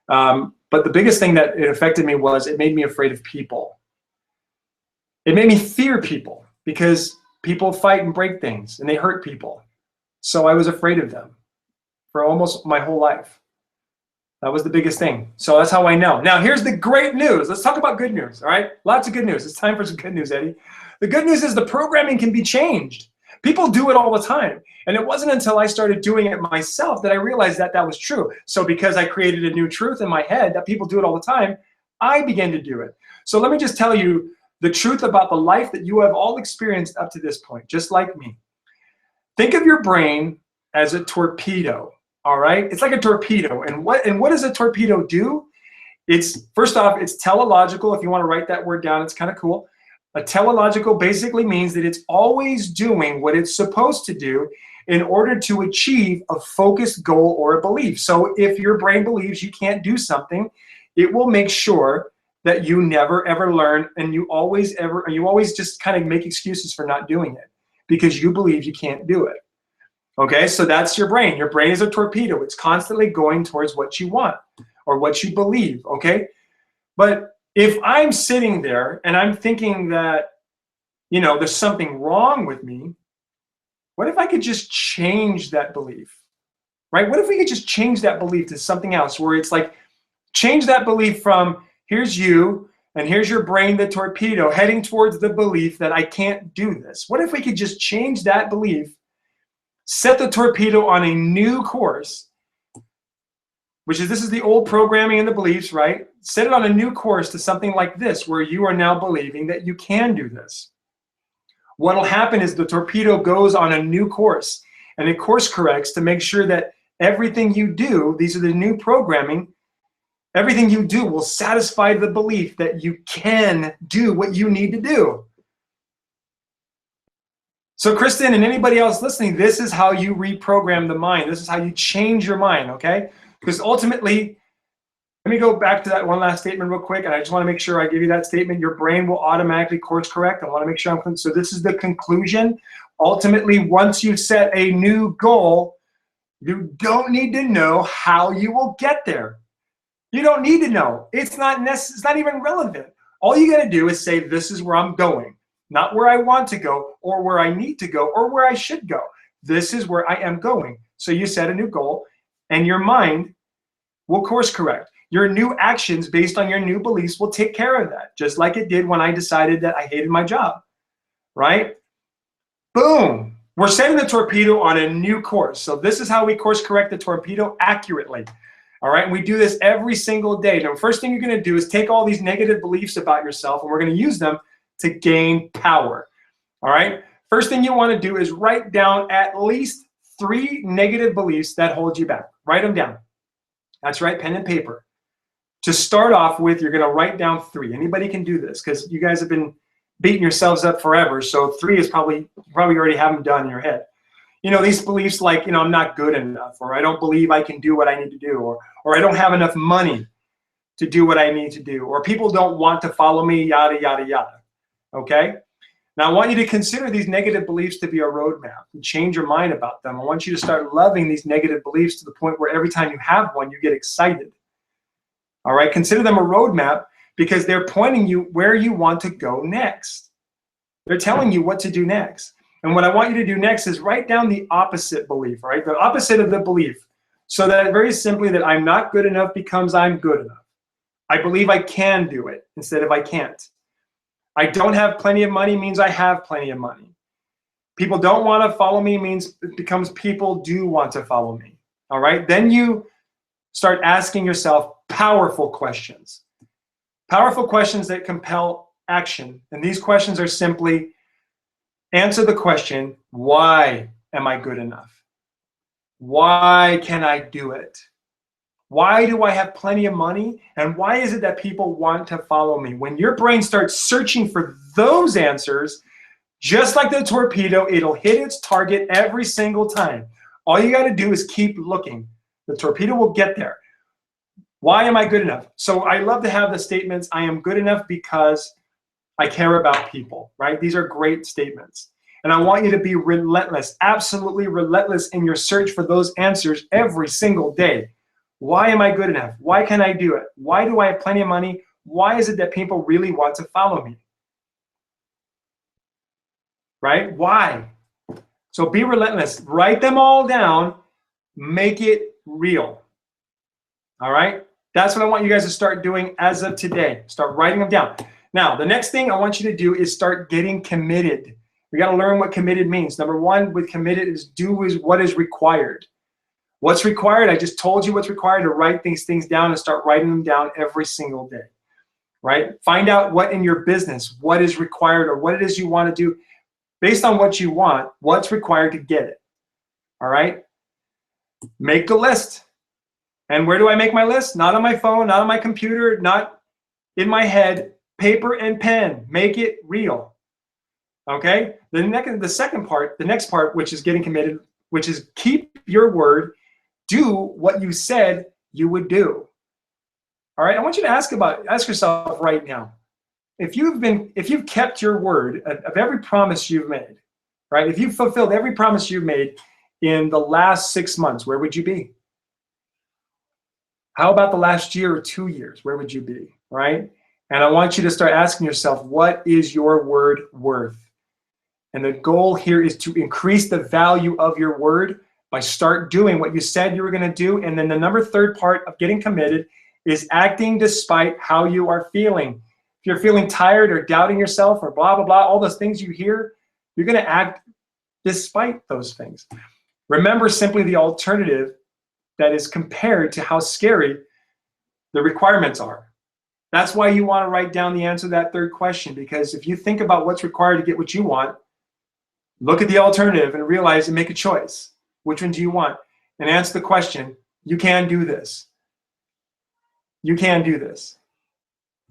Speaker 1: But the biggest thing that it affected me was it made me afraid of people. It made me fear people because people fight and break things and they hurt people. So I was afraid of them for almost my whole life. That was the biggest thing. So that's how I know. Now, here's the great news. Let's talk about good news, all right? Lots of good news. It's time for some good news, Eddie. The good news is the programming can be changed. People do it all the time. And it wasn't until I started doing it myself that I realized that that was true. So because I created a new truth in my head that people do it all the time, I began to do it. So let me just tell you the truth about the life that you have all experienced up to this point, just like me. Think of your brain as a torpedo, all right? It's like a torpedo. And what does a torpedo do? It's, first off, it's teleological. If you want to write that word down, it's kind of cool. A teleological basically means that it's always doing what it's supposed to do in order to achieve a focused goal or a belief. So if your brain believes you can't do something, it will make sure that you never ever learn, and you always just kind of make excuses for not doing it because you believe you can't do it. Okay, so that's your brain. Your brain is a torpedo. It's constantly going towards what you want or what you believe, okay? But if I'm sitting there and I'm thinking that, you know, there's something wrong with me, what if I could just change that belief, right? What if we could just change that belief to something else where it's like, change that belief from here's you and here's your brain, the torpedo, heading towards the belief that I can't do this. What if we could just change that belief, set the torpedo on a new course, which is, this is the old programming and the beliefs, right? Set it on a new course to something like this, where you are now believing that you can do this. What'll happen is the torpedo goes on a new course, and it course corrects to make sure that everything you do, these are the new programming, everything you do will satisfy the belief that you can do what you need to do. So Kristen and anybody else listening, this is how you reprogram the mind. This is how you change your mind, okay? Because ultimately, let me go back to that one last statement real quick, and I just want to make sure I give you that statement. Your brain will automatically course correct. I want to make sure I'm, so this is the conclusion. Ultimately, once you set a new goal, you don't need to know how you will get there. You don't need to know. It's not even relevant. All you got to do is say, this is where I'm going, not where I want to go or where I need to go or where I should go. This is where I am going. So you set a new goal, and your mind will course correct. Your new actions based on your new beliefs will take care of that, just like it did when I decided that I hated my job, right? Boom. We're setting the torpedo on a new course. So this is how we course correct the torpedo accurately. All right, and we do this every single day. Now, the first thing you're going to do is take all these negative beliefs about yourself, and we're going to use them to gain power. All right, first thing you want to do is write down at least 3 negative beliefs that hold you back. Write them down. That's right, pen and paper. To start off with, you're going to write down 3. Anybody can do this because you guys have been beating yourselves up forever. So 3 is probably already have them done in your head. These beliefs like, I'm not good enough, or I don't believe I can do what I need to do, or I don't have enough money to do what I need to do, or people don't want to follow me, yada, yada, yada. Okay? Now, I want you to consider these negative beliefs to be a roadmap and change your mind about them. I want you to start loving these negative beliefs to the point where every time you have one, you get excited. All right? Consider them a roadmap because they're pointing you where you want to go next. They're telling you what to do next. And what I want you to do next is write down the opposite belief, right? The opposite of the belief. So that very simply that I'm not good enough becomes I'm good enough. I believe I can do it instead of I can't. I don't have plenty of money means I have plenty of money. People don't want to follow me means it becomes people do want to follow me. All right? Then you start asking yourself powerful questions. Powerful questions that compel action. And these questions are simply answer the question, why am I good enough? Why can I do it? Why do I have plenty of money? And why is it that people want to follow me? When your brain starts searching for those answers, just like the torpedo, it'll hit its target every single time. All you got to do is keep looking. The torpedo will get there. Why am I good enough? So I love to have the statements, I am good enough because I care about people, right? These are great statements. And I want you to be relentless, absolutely relentless in your search for those answers every single day. Why am I good enough? Why can I do it? Why do I have plenty of money? Why is it that people really want to follow me? Right? Why? So be relentless. Write them all down. Make it real. All right? That's what I want you guys to start doing as of today. Start writing them down. Now, the next thing I want you to do is start getting committed. We got to learn what committed means. Number one with committed is do is what is required. What's required? I just told you what's required to write these things down and start writing them down every single day, right? Find out what in your business, what is required or what it is you want to do based on what you want, what's required to get it, all right? Make the list. And where do I make my list? Not on my phone, not on my computer, not in my head, paper and pen. Make it real, okay? The next part, which is getting committed, which is keep your word. Do what you said you would do. All right, I want you to ask yourself right now, if you've kept your word of every promise you've made, right? If you've fulfilled every promise you've made in the last 6 months, where would you be? How about the last year or 2 years? Where would you be, right? And I want you to start asking yourself, what is your word worth? And the goal here is to increase the value of your word by start doing what you said you were going to do. And then the third part of getting committed is acting despite how you are feeling. If you're feeling tired or doubting yourself or blah, blah, blah, all those things you hear, you're going to act despite those things. Remember simply the alternative that is compared to how scary the requirements are. That's why you want to write down the answer to that third question, because if you think about what's required to get what you want, look at the alternative and realize and make a choice. Which one do you want? And answer the question, you can do this. You can do this.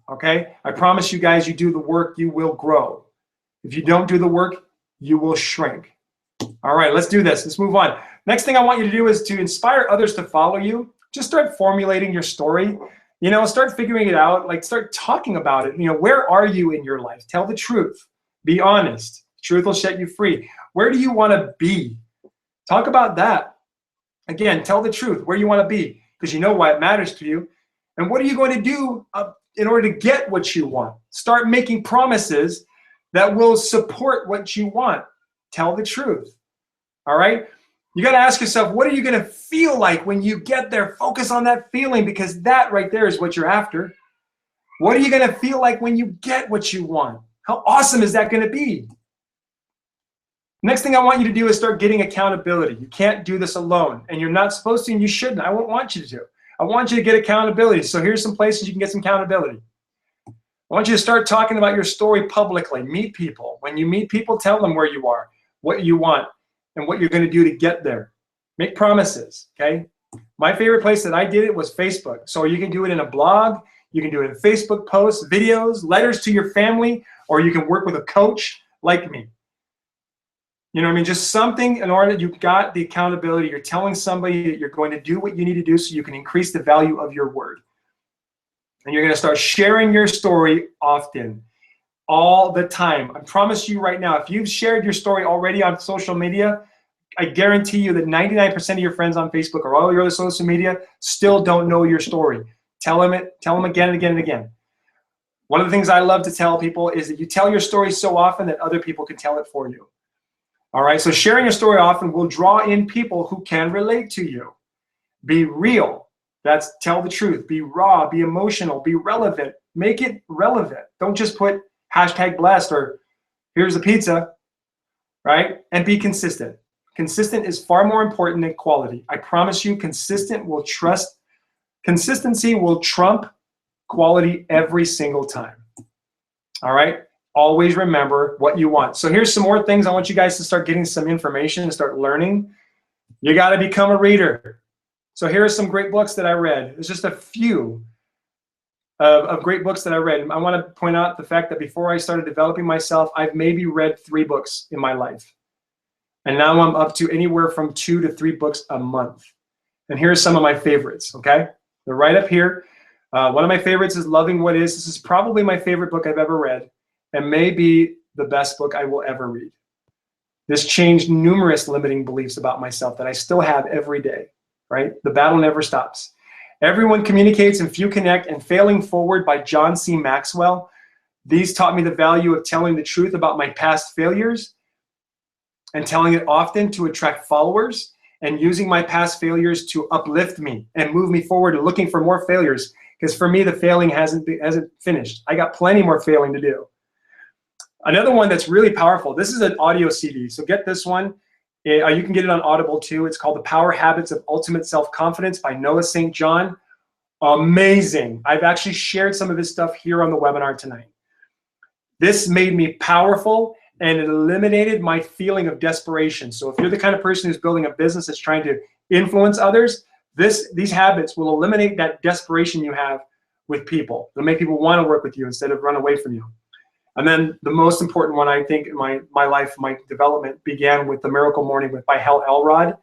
Speaker 1: Okay? I promise you guys, you do the work, you will grow. If you don't do the work, you will shrink. All right, let's do this. Let's move on. Next thing I want you to do is to inspire others to follow you. Just start formulating your story. Start figuring it out. Like, start talking about it. Where are you in your life? Tell the truth. Be honest. Truth will set you free. Where do you want to be? Talk about that. Again, tell the truth, where you want to be, because you know why it matters to you. And what are you going to do in order to get what you want? Start making promises that will support what you want. Tell the truth. All right? You got to ask yourself, what are you going to feel like when you get there? Focus on that feeling, because that right there is what you're after. What are you going to feel like when you get what you want? How awesome is that going to be? Next thing I want you to do is start getting accountability. You can't do this alone, and you're not supposed to, and you shouldn't. I won't want you to. I want you to get accountability. So here's some places you can get some accountability. I want you to start talking about your story publicly. Meet people. When you meet people, tell them where you are, what you want, and what you're going to do to get there. Make promises, okay? My favorite place that I did it was Facebook. So you can do it in a blog, you can do it in Facebook posts, videos, letters to your family, or you can work with a coach like me. You know what I mean? Just something in order that you've got the accountability. You're telling somebody that you're going to do what you need to do so you can increase the value of your word. And you're going to start sharing your story often, all the time. I promise you right now, if you've shared your story already on social media, I guarantee you that 99% of your friends on Facebook or all your other social media still don't know your story. Tell them again and again and again. One of the things I love to tell people is that you tell your story so often that other people can tell it for you. All right, so sharing your story often will draw in people who can relate to you. Be real. That's tell the truth. Be raw, be emotional, be relevant. Make it relevant. Don't just put #blessed or here's a pizza, right? And be consistent. Consistent is far more important than quality. I promise you, consistency will trump quality every single time. All right? Always remember what you want. So here's some more things I want you guys to start getting some information and start learning. You got to become a reader. So here are some great books that I read. There's just a few of great books that I read. I want to point out the fact that before I started developing myself, I've maybe read 3 books in my life. And now I'm up to anywhere from 2 to 3 books a month. And here are some of my favorites, okay? They're right up here. One of my favorites is Loving What Is. This is probably my favorite book I've ever read and may be the best book I will ever read. This changed numerous limiting beliefs about myself that I still have every day, right? The battle never stops. Everyone Communicates and Few Connect and Failing Forward by John C. Maxwell. These taught me the value of telling the truth about my past failures and telling it often to attract followers and using my past failures to uplift me and move me forward and looking for more failures. Because for me, the failing hasn't finished. I got plenty more failing to do. Another one that's really powerful. This is an audio CD. So get this one. You can get it on Audible too. It's called The Power Habits of Ultimate Self-Confidence by Noah St. John. Amazing. I've actually shared some of this stuff here on the webinar tonight. This made me powerful and it eliminated my feeling of desperation. So if you're the kind of person who's building a business that's trying to influence others, these habits will eliminate that desperation you have with people. It'll make people want to work with you instead of run away from you. And then the most important one, I think, in my life, my development began with The Miracle Morning by Hal Elrod.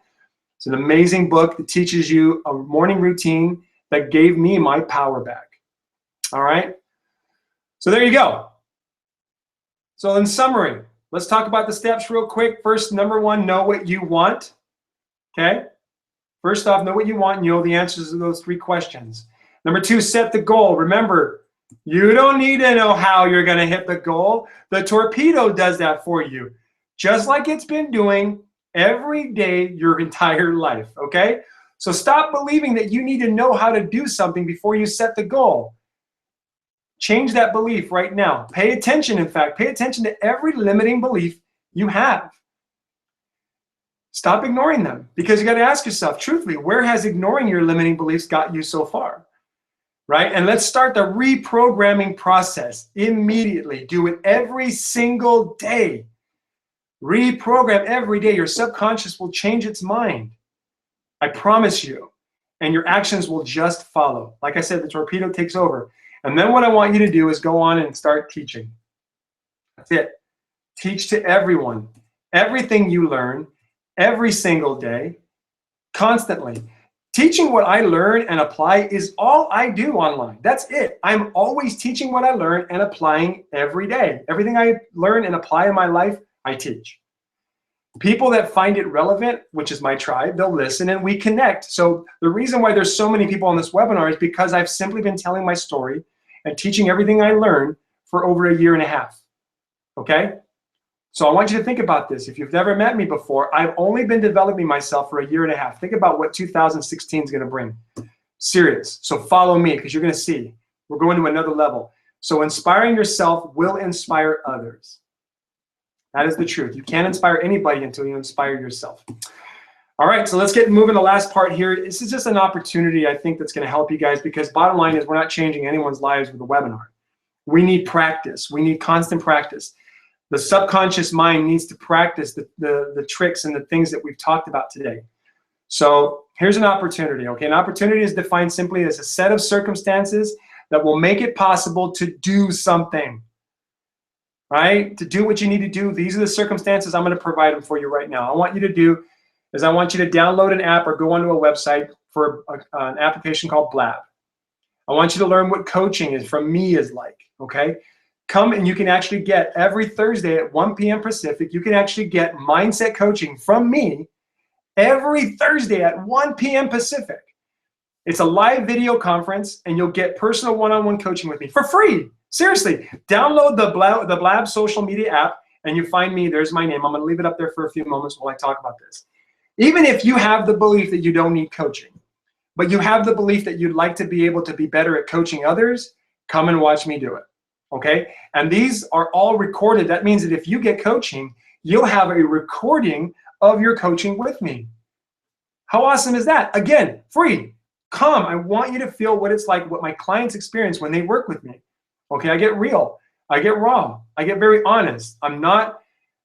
Speaker 1: It's an amazing book that teaches you a morning routine that gave me my power back. All right? So there you go. So in summary, let's talk about the steps real quick. First, number 1, know what you want. Okay? First off, know what you want and you know the answers to those 3 questions. Number 2, set the goal. Remember, you don't need to know how you're going to hit the goal. The torpedo does that for you, just like it's been doing every day your entire life, okay? So stop believing that you need to know how to do something before you set the goal. Change that belief right now. Pay attention, in fact. Pay attention to every limiting belief you have. Stop ignoring them because you got to ask yourself, truthfully, where has ignoring your limiting beliefs got you so far? Right? And let's start the reprogramming process immediately. Do it every single day. Reprogram every day. Your subconscious will change its mind. I promise you. And your actions will just follow. Like I said, the torpedo takes over. And then what I want you to do is go on and start teaching. That's it. Teach to everyone. Everything you learn, every single day, constantly. Teaching what I learn and apply is all I do online. That's it. I'm always teaching what I learn and applying every day. Everything I learn and apply in my life, I teach. People that find it relevant, which is my tribe, they'll listen and we connect. So the reason why there's so many people on this webinar is because I've simply been telling my story and teaching everything I learned for over 1.5 years. Okay? So I want you to think about this. If you've never met me before, I've only been developing myself for 1.5 years. Think about what 2016 is going to bring. Serious. So follow me because you're going to see. We're going to another level. So inspiring yourself will inspire others. That is the truth. You can't inspire anybody until you inspire yourself. All right, so let's get moving. The last part here. This is just an opportunity I think that's going to help you guys because bottom line is we're not changing anyone's lives with a webinar. We need practice. We need constant practice. The subconscious mind needs to practice the tricks and the things that we've talked about today. So here's an opportunity, okay? An opportunity is defined simply as a set of circumstances that will make it possible to do something. right? To do what you need to do. These are the circumstances. I'm going to provide them for you right now. I want you to do is I want you to download an app or go onto a website for an application called Blab. I want you to learn what coaching is from me is like, okay? Come and you can actually get every Thursday at 1 p.m. Pacific, you can actually get mindset coaching from me every Thursday at 1 p.m. Pacific. It's a live video conference and you'll get personal one-on-one coaching with me for free. Seriously, download the Blab social media app and you find me, there's my name. I'm gonna leave it up there for a few moments while I talk about this. Even if you have the belief that you don't need coaching, but you have the belief that you'd like to be able to be better at coaching others, come and watch me do it, okay? And these are all recorded. That means that if you get coaching, you'll have a recording of your coaching with me. How awesome is that? Again, free. Come, I want you to feel what it's like, what my clients experience when they work with me. Okay, I get real, I get raw, I get very honest. I'm not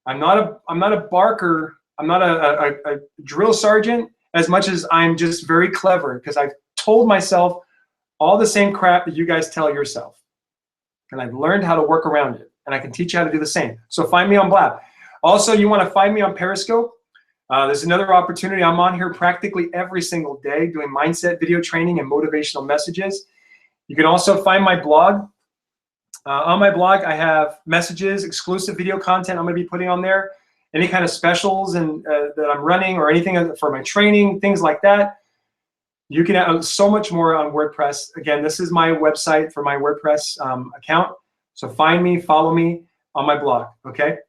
Speaker 1: a barker, I'm not a drill sergeant as much as I'm just very clever because I've told myself all the same crap that you guys tell yourself. And I've learned how to work around it. And I can teach you how to do the same. So find me on Blab. Also, you want to find me on Periscope. There's another opportunity. I'm on here practically every single day doing mindset video training and motivational messages. You can also find my blog. On my blog, I have messages, exclusive video content I'm going to be putting on there. Any kind of specials and that I'm running or anything for my training, things like that. You can have so much more on WordPress. Again, this is my website for my WordPress account. So find me, follow me on my blog, okay?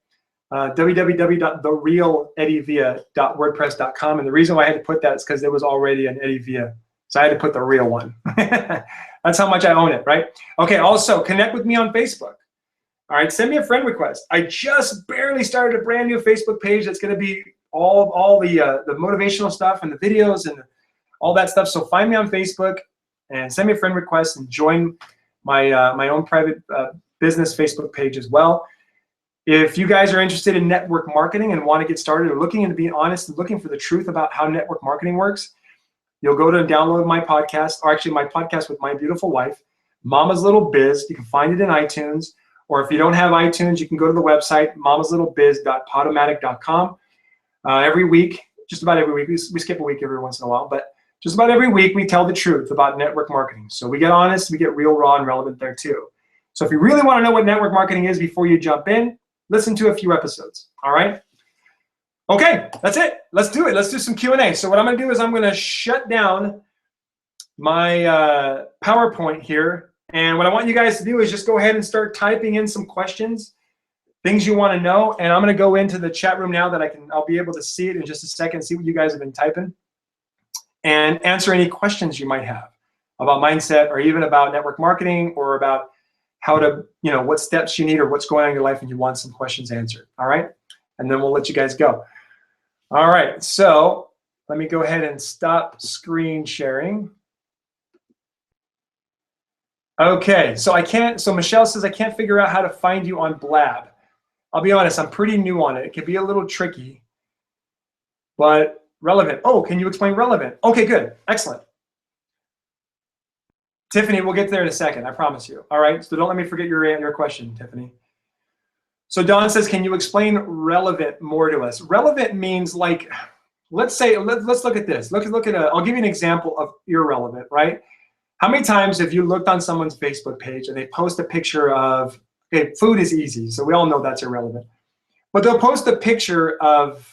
Speaker 1: www.therealeddivia.wordpress.com. And the reason why I had to put that is because there was already an Eddie Via. So I had to put the real one. That's how much I own it, right? Okay, also connect with me on Facebook. All right, send me a friend request. I just barely started a brand new Facebook page that's going to be all the motivational stuff and the videos and all that stuff. So find me on Facebook and send me a friend request and join my my own private business Facebook page as well. If you guys are interested in network marketing and want to get started or looking and being honest and looking for the truth about how network marketing works, you'll go to download my podcast, or actually my podcast with my beautiful wife, Mama's Little Biz. You can find it in iTunes. Or if you don't have iTunes, you can go to the website, mamaslittle.biz.podomatic.com. Every week, just about every week, we skip a week every once in a while, but just about every week we tell the truth about network marketing. So we get honest, we get real, raw, and relevant there too. So if you really want to know what network marketing is before you jump in, listen to a few episodes, all right? Okay, that's it. Let's do it. Let's do some Q&A. So what I'm going to do is I'm going to shut down my PowerPoint here. And what I want you guys to do is just go ahead and start typing in some questions, things you want to know. And I'm going to go into the chat room now that I'll be able to see it in just a second, see what you guys have been typing, and answer any questions you might have about mindset or even about network marketing or about how to, what steps you need or what's going on in your life and you want some questions answered. All right. And then we'll let you guys go. All right. So let me go ahead and stop screen sharing. Okay, so Michelle says, I can't figure out how to find you on Blab. I'll be honest, I'm pretty new on it. It can be a little tricky, but relevant. Oh, can you explain relevant? Okay, good, excellent. Tiffany, we'll get there in a second, I promise you. All right, so don't let me forget your question, Tiffany. So Dawn says, can you explain relevant more to us? Relevant means like, let's look at this. I'll give you an example of irrelevant, right? How many times have you looked on someone's Facebook page and they post a picture of, okay, food is easy, so we all know that's irrelevant. But they'll post a picture of,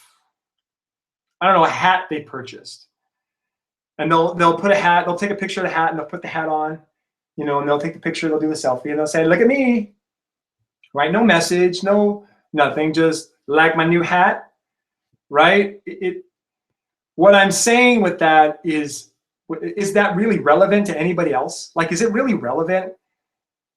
Speaker 1: I don't know, a hat they purchased. And they'll put a hat, they'll take a picture of the hat and they'll put the hat on, and they'll take the picture, they'll do the selfie, and they'll say, look at me, right? No message, no nothing, just like my new hat, right? What I'm saying with that is that really relevant to anybody else? Like, is it really relevant?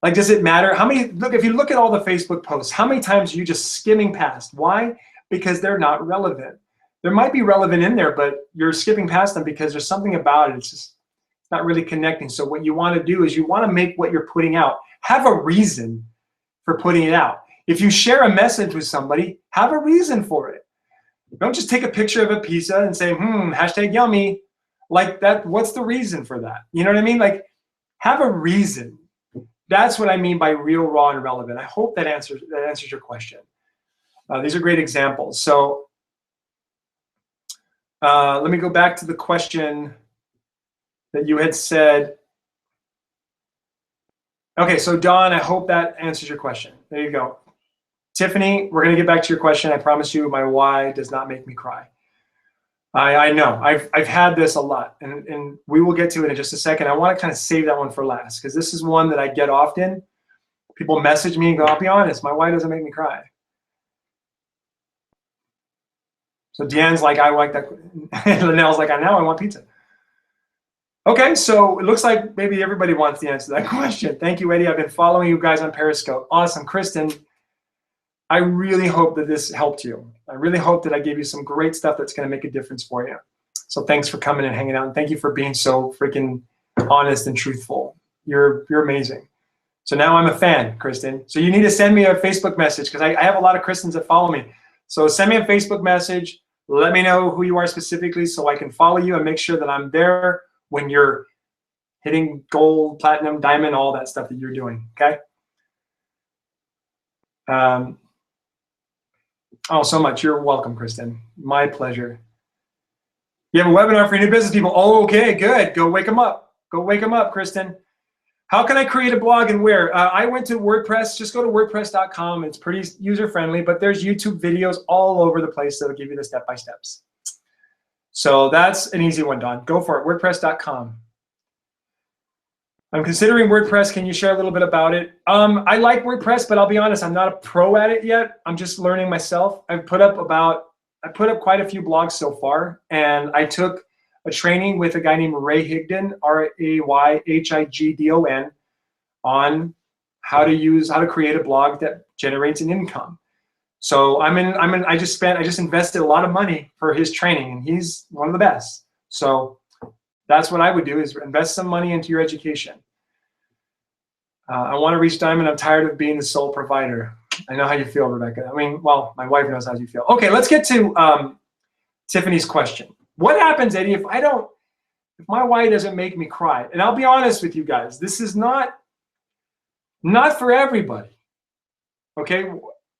Speaker 1: Like, does it matter? If you look at all the Facebook posts, how many times are you just skimming past? Why? Because they're not relevant. There might be relevant in there, but you're skipping past them because there's something about it. It's not really connecting. So what you want to do is you want to make what you're putting out, have a reason for putting it out. If you share a message with somebody, have a reason for it. Don't just take a picture of a pizza and say, hashtag yummy. Like that, what's the reason for that? You know what I mean? Like, have a reason. that's what I mean by real, raw, and relevant. I hope that answers your question. These are great examples. So let me go back to the question that you had said. Okay, so Don, I hope that answers your question. There you go. Tiffany, we're going to get back to your question. I promise you, my why does not make me cry. I know. I've had this a lot, and we will get to it in just a second. I want to kind of save that one for last, because this is one that I get often. People message me and go, I'll be honest, my why doesn't make me cry. So Deanne's like, I like that. Linnell's like, now I want pizza. Okay, so it looks like maybe everybody wants the answer to that question. Thank you, Eddie. I've been following you guys on Periscope. Awesome. Kristen, I really hope that this helped you. I really hope that I gave you some great stuff that's going to make a difference for you. So thanks for coming and hanging out, and thank you for being so freaking honest and truthful. You're amazing. So now I'm a fan, Kristen. So you need to send me a Facebook message, because I have a lot of Kristens that follow me. So send me a Facebook message. Let me know who you are specifically so I can follow you and make sure that I'm there when you're hitting gold, platinum, diamond, all that stuff that you're doing, okay? Oh, so much. You're welcome, Kristen. My pleasure. You have a webinar for new business people. Oh, okay, good. Go wake them up. Go wake them up, Kristen. How can I create a blog and where? I went to WordPress. Just go to wordpress.com. It's pretty user-friendly, but there's YouTube videos all over the place that'll give you the step-by-steps. So that's an easy one, Don. Go for it, wordpress.com. I'm considering WordPress. Can you share a little bit about it? I like WordPress, but I'll be honest, I'm not a pro at it yet. I'm just learning myself. I put up quite a few blogs so far, and I took a training with a guy named Ray Higdon, R-A-Y-H-I-G-D-O-N, on how to create a blog that generates an income. So I just invested a lot of money for his training, and he's one of the best. So that's what I would do, is invest some money into your education. I want to reach diamond. I'm tired of being the sole provider. I know how you feel, Rebecca. I mean, well, my wife knows how you feel. Okay, let's get to Tiffany's question. What happens, Eddie, if my why doesn't make me cry? And I'll be honest with you guys, this is not for everybody. Okay,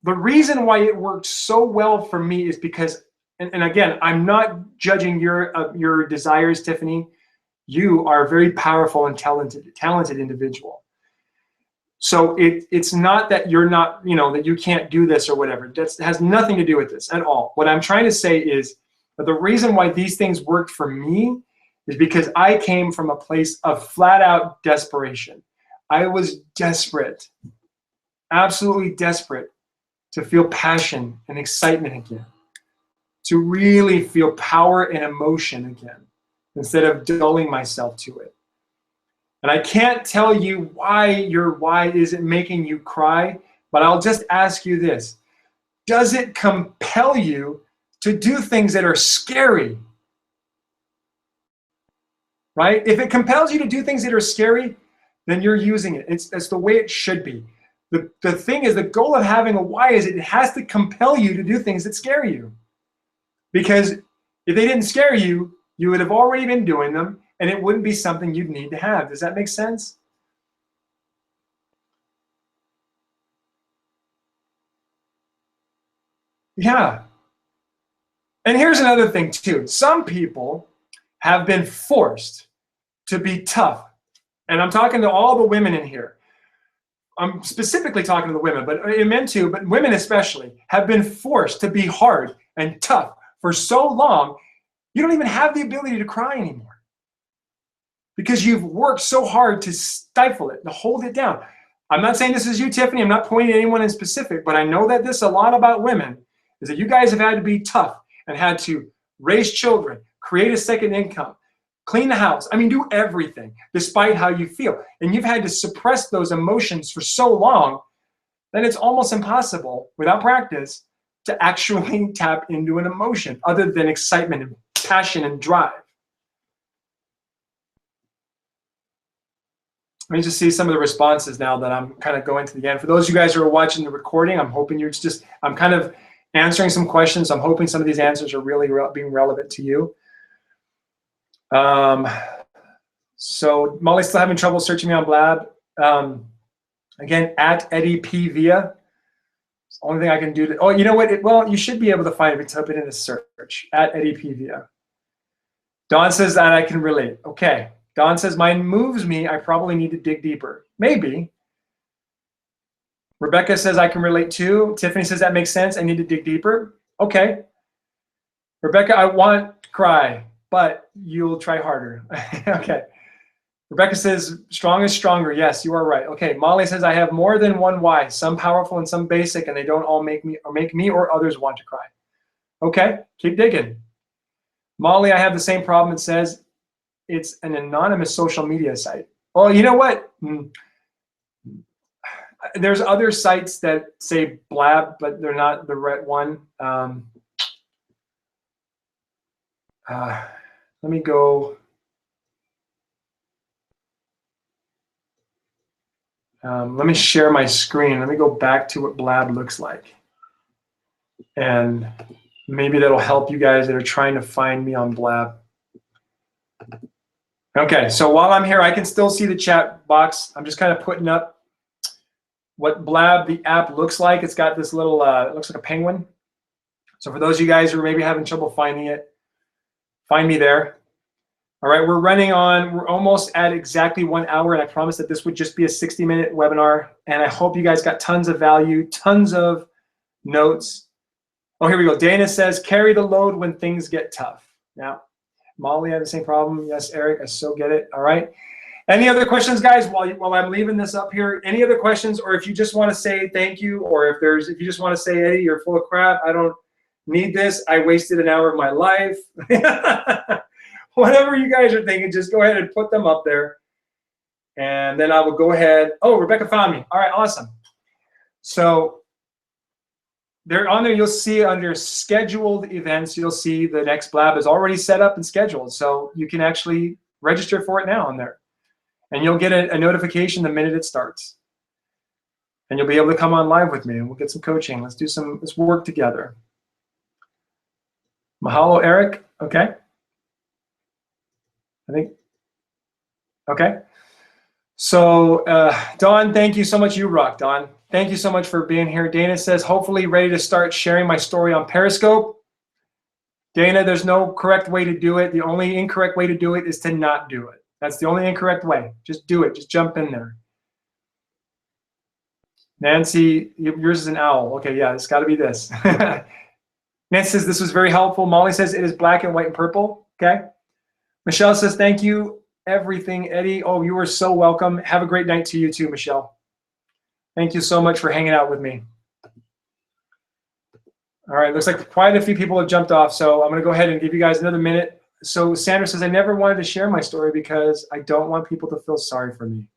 Speaker 1: the reason why it worked so well for me is because, and again, I'm not judging your desires, Tiffany. You are a very powerful and talented individual. So it's not that you're not, that you can't do this or whatever. That has nothing to do with this at all. What I'm trying to say is that the reason why these things worked for me is because I came from a place of flat out desperation. I was desperate, absolutely desperate, to feel passion and excitement again, to really feel power and emotion again, instead of dulling myself to it. And I can't tell you why your why isn't making you cry, but I'll just ask you this. Does it compel you to do things that are scary? Right? If it compels you to do things that are scary, then you're using it. It's the way it should be. The thing is, the goal of having a why is it has to compel you to do things that scare you. Because if they didn't scare you, you would have already been doing them, and it wouldn't be something you'd need to have. Does that make sense? Yeah. And here's another thing too. Some people have been forced to be tough. And I'm talking to all the women in here. I'm specifically talking to the women, but men too, but women especially, have been forced to be hard and tough for so long, you don't even have the ability to cry anymore. Because you've worked so hard to stifle it, to hold it down. I'm not saying this is you, Tiffany. I'm not pointing at anyone in specific, but I know that this a lot about women is that you guys have had to be tough and had to raise children, create a second income, clean the house. I mean, do everything despite how you feel. And you've had to suppress those emotions for so long that it's almost impossible without practice to actually tap into an emotion other than excitement and passion and drive. Let me just see some of the responses now that I'm kind of going to the end. For those of you guys who are watching the recording, I'm hoping I'm kind of answering some questions. I'm hoping some of these answers are really being relevant to you. So Molly's still having trouble searching me on Blab. Again, at Eddie P. Villa. It's the only thing I can do to, oh, you know what? Well, you should be able to find it if you type it in the search, at Eddie P. Villa. Don says that I can relate. Okay. Don says, mine moves me. I probably need to dig deeper. Maybe. Rebecca says, I can relate too. Tiffany says, that makes sense. I need to dig deeper. Okay. Rebecca, I want to cry, but you'll try harder. Okay. Rebecca says, strong is stronger. Yes, you are right. Okay. Molly says, I have more than one why, some powerful and some basic, and they don't all make me or others want to cry. Okay. Keep digging. Molly, I have the same problem. It says it's an anonymous social media site. Well, you know what? There's other sites that say Blab, but they're not the right one. Let me go. Let me share my screen. Let me go back to what Blab looks like. And maybe that'll help you guys that are trying to find me on Blab. Okay, so while I'm here, I can still see the chat box. I'm just kind of putting up what Blab, the app, looks like. It's got this little, it looks like a penguin. So for those of you guys who are maybe having trouble finding it, find me there. All right, we're almost at exactly 1 hour, and I promised that this would just be a 60-minute webinar, and I hope you guys got tons of value, tons of notes. Oh, here we go. Dana says, carry the load when things get tough. Now, Molly had the same problem. Yes, Eric, I so get it. All right. Any other questions, guys, while I'm leaving this up here? Any other questions, or if you just want to say thank you, or if you just want to say, Eddie, you're full of crap, I don't need this, I wasted an hour of my life. Whatever you guys are thinking, just go ahead and put them up there. And then I will go ahead. Oh, Rebecca found me. All right, awesome. So they're on there. You'll see under scheduled events, you'll see the next Blab is already set up and scheduled. So you can actually register for it now on there. And you'll get a notification the minute it starts. And you'll be able to come on live with me and we'll get some coaching. Let's work together. Mahalo, Eric. Okay. I think, okay. So Dawn, thank you so much. You rock, Dawn. Thank you so much for being here. Dana says, hopefully ready to start sharing my story on Periscope. Dana, there's no correct way to do it. The only incorrect way to do it is to not do it. That's the only incorrect way. Just do it. Just jump in there. Nancy, yours is an owl. Okay, yeah, it's got to be this. Nancy says, this was very helpful. Molly says, it is black and white and purple. Okay. Michelle says, thank you, everything, Eddie. Oh, you are so welcome. Have a great night to you too, Michelle. Thank you so much for hanging out with me. All right, looks like quite a few people have jumped off, so I'm going to go ahead and give you guys another minute. So Sandra says, I never wanted to share my story because I don't want people to feel sorry for me.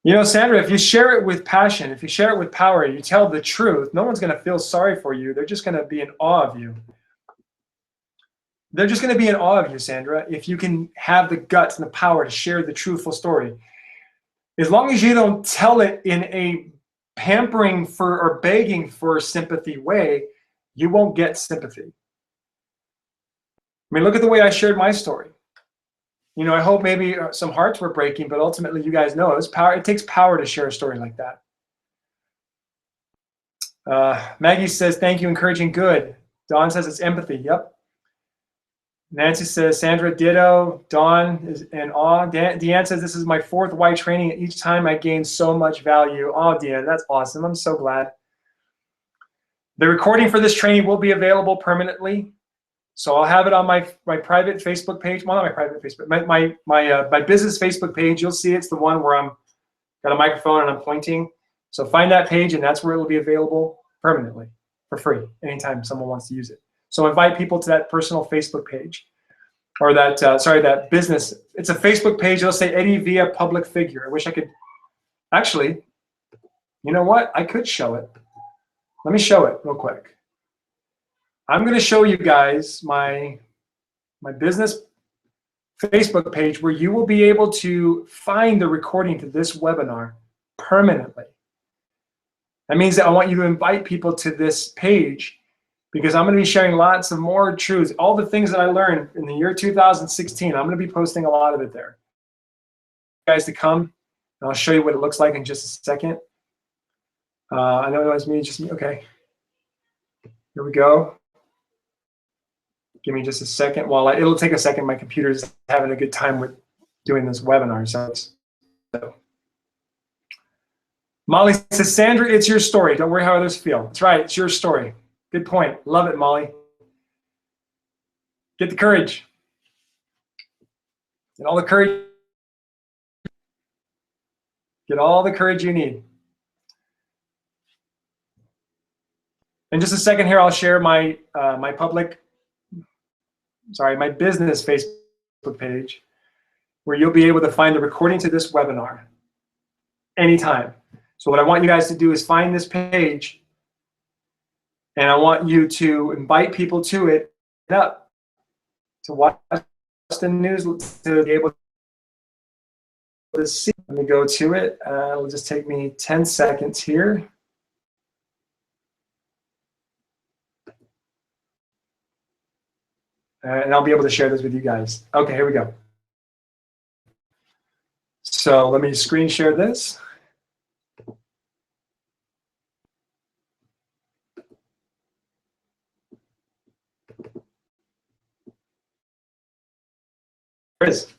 Speaker 1: You know, Sandra, if you share it with passion, if you share it with power, you tell the truth, no one's going to feel sorry for you. They're just going to be in awe of you. They're just going to be in awe of you, Sandra, if you can have the guts and the power to share the truthful story. As long as you don't tell it in a pampering for or begging for sympathy way, you won't get sympathy. I mean, look at the way I shared my story. You know, I hope maybe some hearts were breaking, but ultimately you guys know it takes power to share a story like that. Maggie says, thank you, encouraging, good. Dawn says it's empathy, yep. Nancy says, Sandra, ditto. Dawn is in awe. Deanne says, this is my 4th Y training. And each time I gain so much value. Oh, Deanne, that's awesome. I'm so glad. The recording for this training will be available permanently. So I'll have it on my private Facebook page. Well, not my private Facebook, my business Facebook page. You'll see it's the one where I'm got a microphone and I'm pointing. So find that page, and that's where it will be available permanently for free anytime someone wants to use it. So invite people to that personal Facebook page, or that, that business. It's a Facebook page. It'll say Eddie Villa public figure. I wish I could, actually, you know what? I could show it. Let me show it real quick. I'm going to show you guys my business Facebook page where you will be able to find the recording to this webinar permanently. That means that I want you to invite people to this page, because I'm going to be sharing lots of more truths, all the things that I learned in the year 2016. I'm going to be posting a lot of it there. You guys to come I'll show you what it looks like in just a second. I know it was me, just me. Okay. Here we go. Give me just a second. It'll take a second. My computer's having a good time with doing this webinar. So. Molly says, Sandra, it's your story. Don't worry how others feel. That's right. It's your story. Good point. Love it, Molly. Get the courage. Get all the courage. Get all the courage you need. In just a second here, I'll share my my business Facebook page, where you'll be able to find the recording to this webinar anytime. So what I want you guys to do is find this page, and I want you to invite people to it up to watch the news, to be able to see. Let me go to it. It'll just take me 10 seconds here. And I'll be able to share this with you guys. Okay, here we go. So let me screen share this. There it is.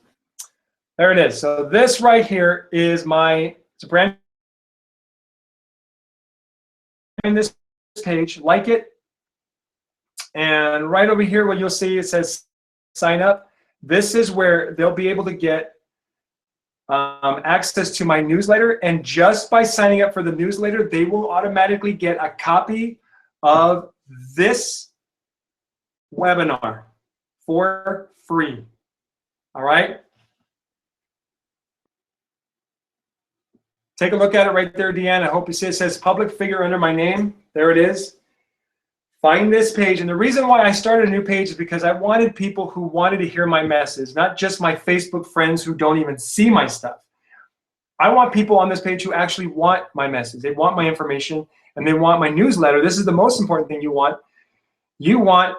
Speaker 1: There it is. So this right here is it's a brand new this page. Like it. And right over here, what you'll see, it says sign up. This is where they'll be able to get access to my newsletter. And just by signing up for the newsletter, they will automatically get a copy of this webinar for free. All right? Take a look at it right there, Deanne. I hope you see it says public figure under my name. There it is. Find this page. And the reason why I started a new page is because I wanted people who wanted to hear my message, not just my Facebook friends who don't even see my stuff. I want people on this page who actually want my message. They want my information, and they want my newsletter. This is the most important thing you want. You want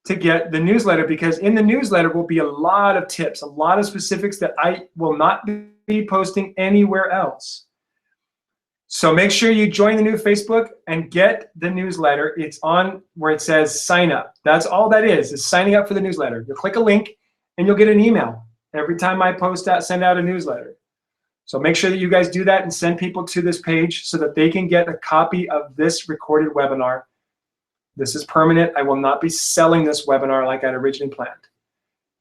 Speaker 1: to get the newsletter, because in the newsletter will be a lot of tips, a lot of specifics that I will not be posting anywhere else. So make sure you join the new Facebook and get the newsletter. It's on where it says sign up. That's all that is signing up for the newsletter. You'll click a link and you'll get an email every time I send out a newsletter. So make sure that you guys do that and send people to this page so that they can get a copy of this recorded webinar. This is permanent. I will not be selling this webinar like I'd originally planned.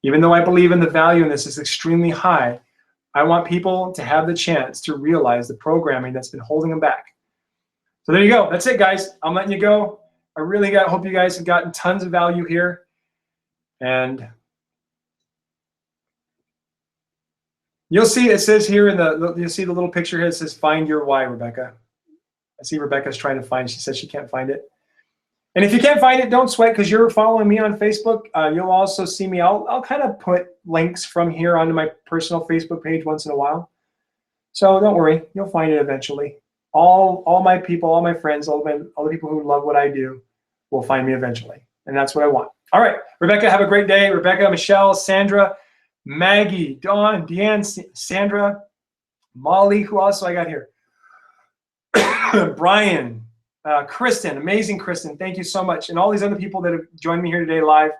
Speaker 1: Even though I believe in the value in this is extremely high, I want people to have the chance to realize the programming that's been holding them back. So there you go. That's it, guys. I'm letting you go. I really hope you guys have gotten tons of value here. And you'll see it says here you'll see the little picture here. It says find your why, Rebecca. I see Rebecca's trying to find. She says she can't find it. And if you can't find it, don't sweat, because you're following me on Facebook. You'll also see me. I'll kind of put links from here onto my personal Facebook page once in a while. So don't worry, you'll find it eventually. All my people, all my friends, all the people who love what I do will find me eventually. And that's what I want. All right, Rebecca, have a great day. Rebecca, Michelle, Sandra, Maggie, Dawn, Deanne, Sandra, Molly, who else do I got here? Brian. Kristen, amazing Kristen, thank you so much. And all these other people that have joined me here today live.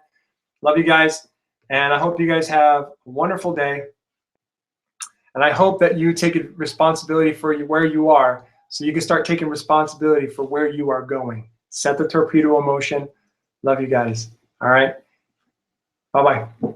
Speaker 1: Love you guys. And I hope you guys have a wonderful day. And I hope that you take responsibility for where you are, so you can start taking responsibility for where you are going. Set the torpedo in motion. Love you guys. All right. Bye-bye.